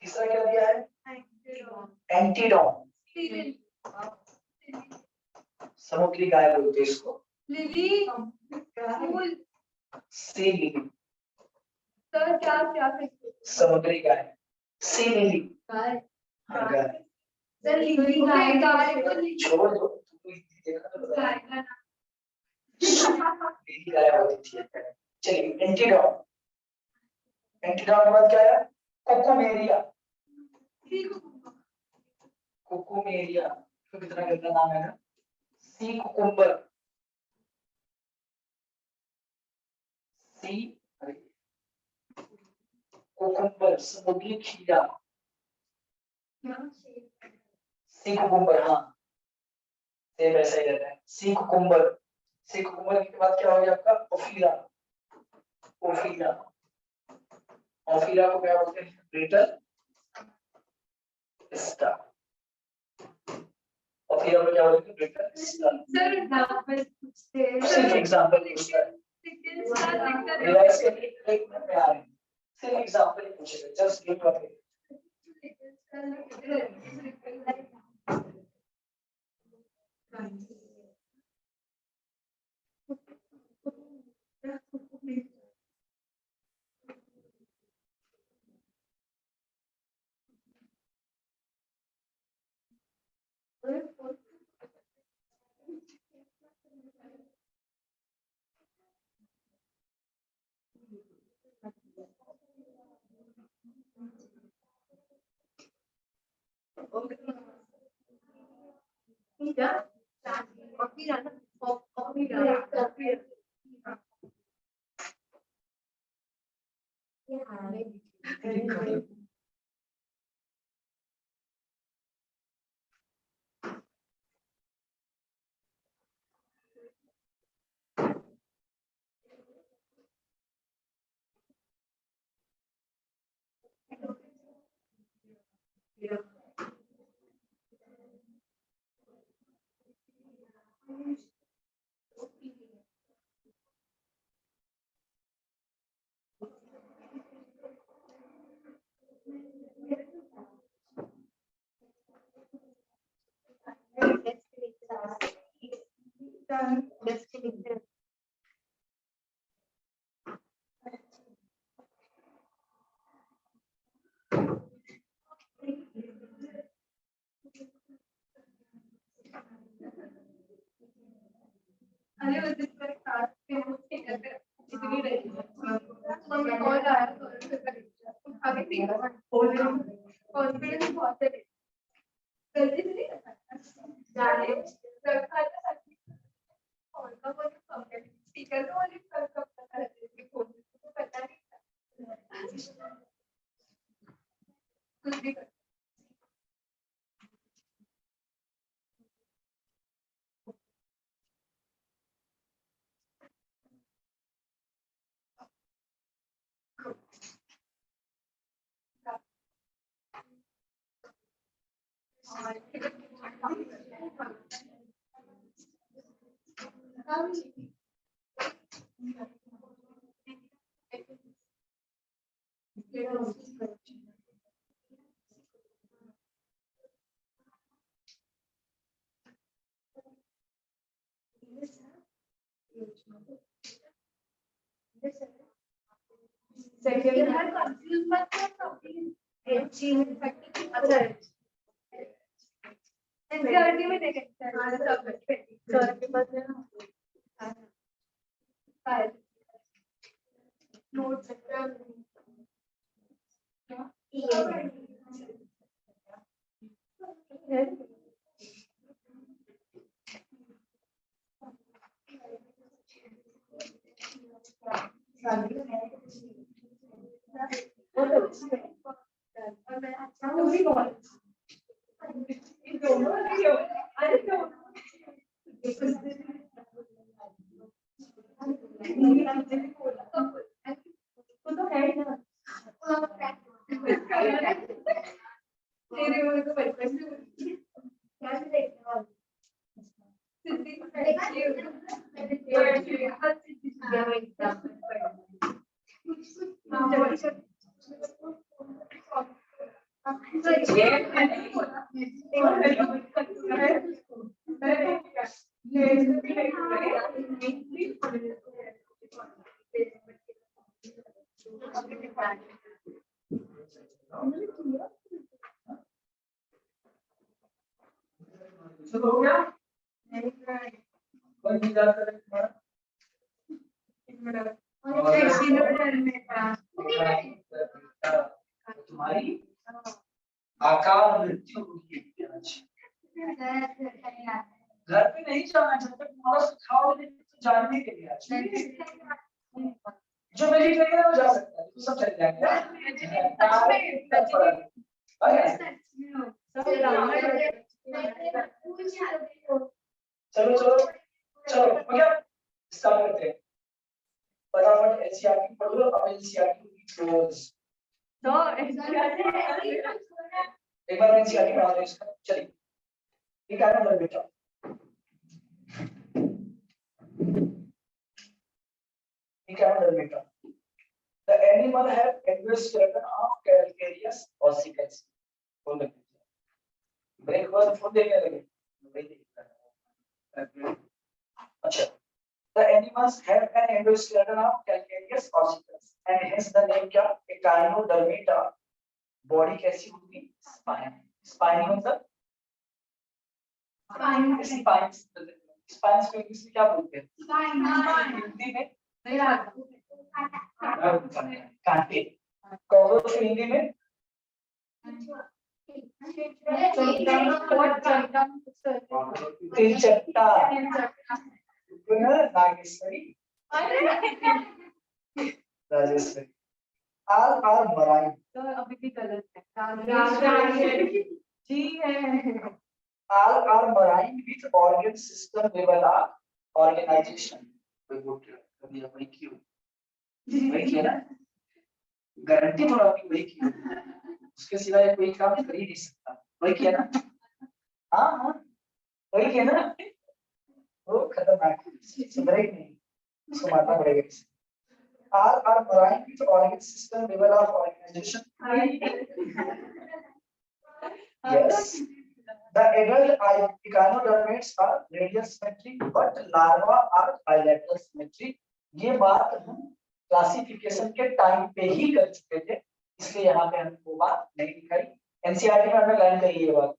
तीसरा क्या दिया है? एंटीडोन, समुद्री गाय बोलते हैं इसको। लिली, फूल, सी लिली, सर क्या क्या समुद्री गाय, सी लिली। गाय, हाँ गाय। सर लिली गाय, गाय छोड़ दो, तुम देखा तो गाय का नाम लिली गाय होती थी। चलिए एंटीडोन, एंटीडोन के बाद क्या है? कोकुमेरिया, कोकुमेरिया। तो कितना गंदा नाम है ना। सी कुकुम्बर, सी कुकुम्बर समुद्री खीरा, सी कुकुम्बर। हाँ सेम ऐसा ही रहता है, सी कुकुम्बर। सी कुकुम्बर के बाद क्या हो गया आपका? ओफीरा, ओफीरा। ओफीरा को क्या बोलते हैं? Brittle star. ओफीरा को क्या बोलते हैं? Brittle star. सर एग्जांपल पूछते हैं। सिर्फ एग्जांपल पूछता है। रिवाइज के लिए एक मिनट में आ रहे हैं। सिर्फ एग्जांपल ही पूछेगा, जस्ट गिव अ मिनट। अरे उस दिन पर क्लास में मुझे कहते इतनी रही तो कॉल आया तो आगे ठीक है कॉन्फिडेंस बहुत है जल्दी से नहीं जाने रखा था कॉल का वो स्पीकर तो वाली कब पता रहती है फोन तो पता नहीं था कुछ भी कर सेकंड है कंफ्यूज मत कर एक चीज अच्छा एनसीईआरटी में देखें सब सर के पास है ना फाइल नोट्स शुरू हो गया? कोई विचार करे तुम्हारा? तुम्हारी आकार मृत्यु होगी। घर पे नहीं जाना जब तक तुम्हारा सिखाओगे तो जानने के लिए जो वेजिटेरियन है वो जा सकता है, तो सब चले जाएंगे। चलो चलो चलो हो गया, स्टार्ट करते हैं। फटाफट एनसीईआरटी पढ़ लो। अब एनसीईआरटी क्लोज। तो एक बार एनसीईआरटी पढ़ा दो इसका। चलिए ये क्या नंबर बेटा? ये क्या नंबर बेटा? The animal have endoskeleton of calcareous ossicles. बोल दे। ब्रेक वर्ड फुल देखने लगे। अच्छा। The animals have an endoskeleton of calcareous ossicles and hence the name क्या? Echinodermata. बॉडी कैसी होगी? स्पाइन। स्पाइन मतलब स्पाइन्स को इंग्लिश में क्या बोलते हैं? हिंदी में कांटे। कॉकरोच को हिंदी में तिलचट्टा। नागेश्वरी राजेश्वरी। आर मराई। तो अभी भी गलत है। जी है। All are marine with organ system level of organization. वही क्यों? वही किया ना? गारंटी तो आपकी वही की। उसके सिवाय कोई काम कर ही नहीं सकता। वही किया ना? हाँ हाँ वही किया ना? वो खतरनाक सुधरे ही नहीं, उसको मारना पड़ेगा। All are marine with organ system level of organization. Yes. The adult echinodermates are radial symmetric, but larvae are bilateral symmetric. ये बात हम क्लासिफिकेशन के टाइम पे ही कर चुके थे, इसलिए यहाँ पे हमने वो बात नहीं दिखाई। एनसीईआरटी में अंडरलाइन करिए ये बात।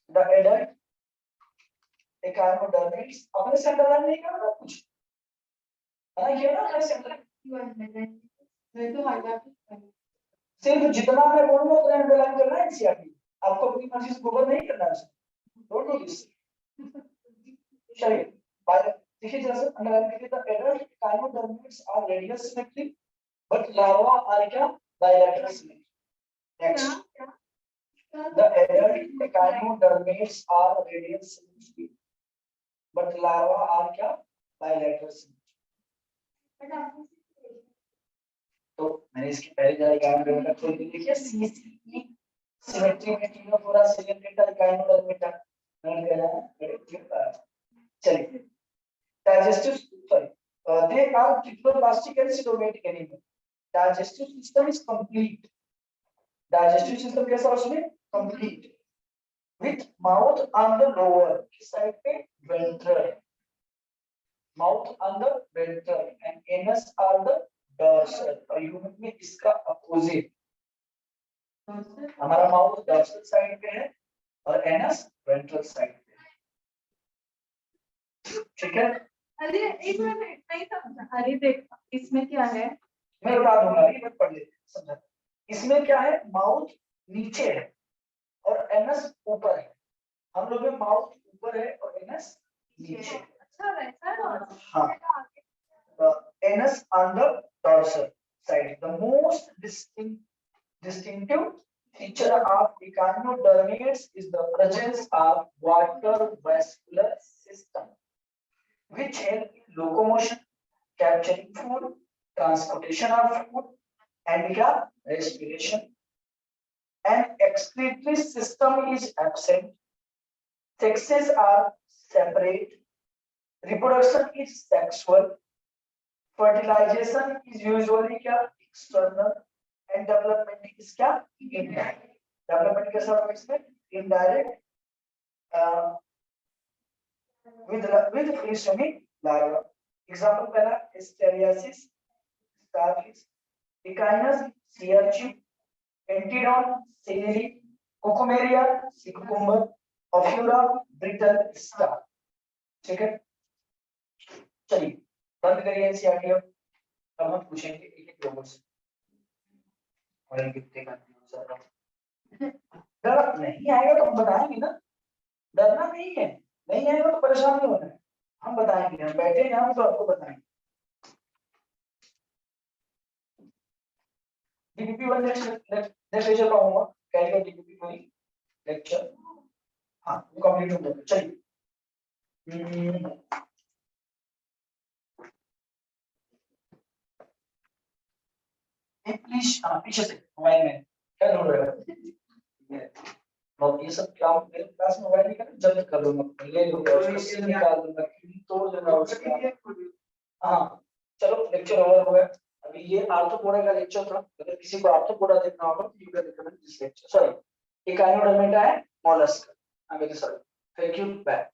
The adult echinodermates अपने से अंडरलाइन नहीं करना कुछ, है ना? ये ना कैसे अंडरलाइन? मैं तो हाईलाइट सिर्फ जितना मैं बोलूँ उतना अंडरलाइन करना है एनसीईआरटी। आपको अपनी मर्जी से गूगल नहीं करना है। Don't do this. चलिए देखिए जरा सा अंडरलाइन करिए। The adult echinodermates are radial symmetric but larva are क्या? Bilateral symmetric. Next the adult echinodermates are radial symmetric but larva are क्या? Bilateral symmetric. तो मैंने इसके पहले जरा echinodermata खोल के देखिए सीसीई सिमेट्री में तीनों पूरा सिलेंडर echinodermata नोट करना है। चलिए digestive sorry they are triploblastic and cytomatic animal. Digestive system is complete. Digestive system कैसा उसमें? Complete. With mouth on the lower side पे ventral, mouth on the ventral and anus on the dorsal. और ह्यूमन में इसका अपोजिट। हमारा माउथ डॉर्सल साइड पे है और एनस वेंट्रल साइड पे। ठीक है? अरे एक मिनट नहीं समझा। अरे देख इसमें क्या है मैं बता दूंगा, ये मत पढ़ लेते समझा। इसमें क्या है? माउथ नीचे है और एनस ऊपर है। हम लोग में माउथ ऊपर है और एनस नीचे है। अच्छा वैसा। हाँ anus on the dorsal side. The most distinctive feature of echinodermates is the presence of water vascular system, which help in locomotion, capturing food, transportation of food, and respiration. An excretory system is absent. Sexes are separate. Reproduction is sexual. Fertilization is usually external, and development is indirect. Development कैसा होगा इसमें? Indirect. With free swimming larva. Example पहला Asteriasis, starfish, Echinus, sea urchin, Antedon, Celery, Cucumeria, sea cucumber, Ophiura, brittle star. ठीक है? चलिए बंद करिए एनसीईआरटी अब हम पूछेंगे एक एक लोगों से और कितने का डर नहीं आएगा तो हम बताएंगे ना, डरना नहीं है, नहीं आएगा तो परेशान नहीं होना है, हम बताएंगे, हम बैठे हैं हम तो आपको बताएंगे। डीपीपी 1 नेक्स्ट लेक्चर का होगा, कैलकुलेट डीपीपी 1 लेक्चर, हाँ वो कंप्लीट हो गया। चलिए प्लीज पीछे से मोबाइल में क्या ढूंढ रहे हो? और ये सब क्या मेरे पास मोबाइल नहीं है, जल्द कर दूंगा, ले लूंगा उसको, सिम निकाल दूंगा, तोड़ दूंगा उसका। हाँ चलो लेक्चर ओवर हो गया। अभी ये आर्थ्रोपोडा का लेक्चर था, अगर किसी को आर्थ्रोपोडा देखना होगा तो you can recommend this lecture. Sorry, एक आयोडर्मेटा है, mollusc. I am very sorry, thank you, bye.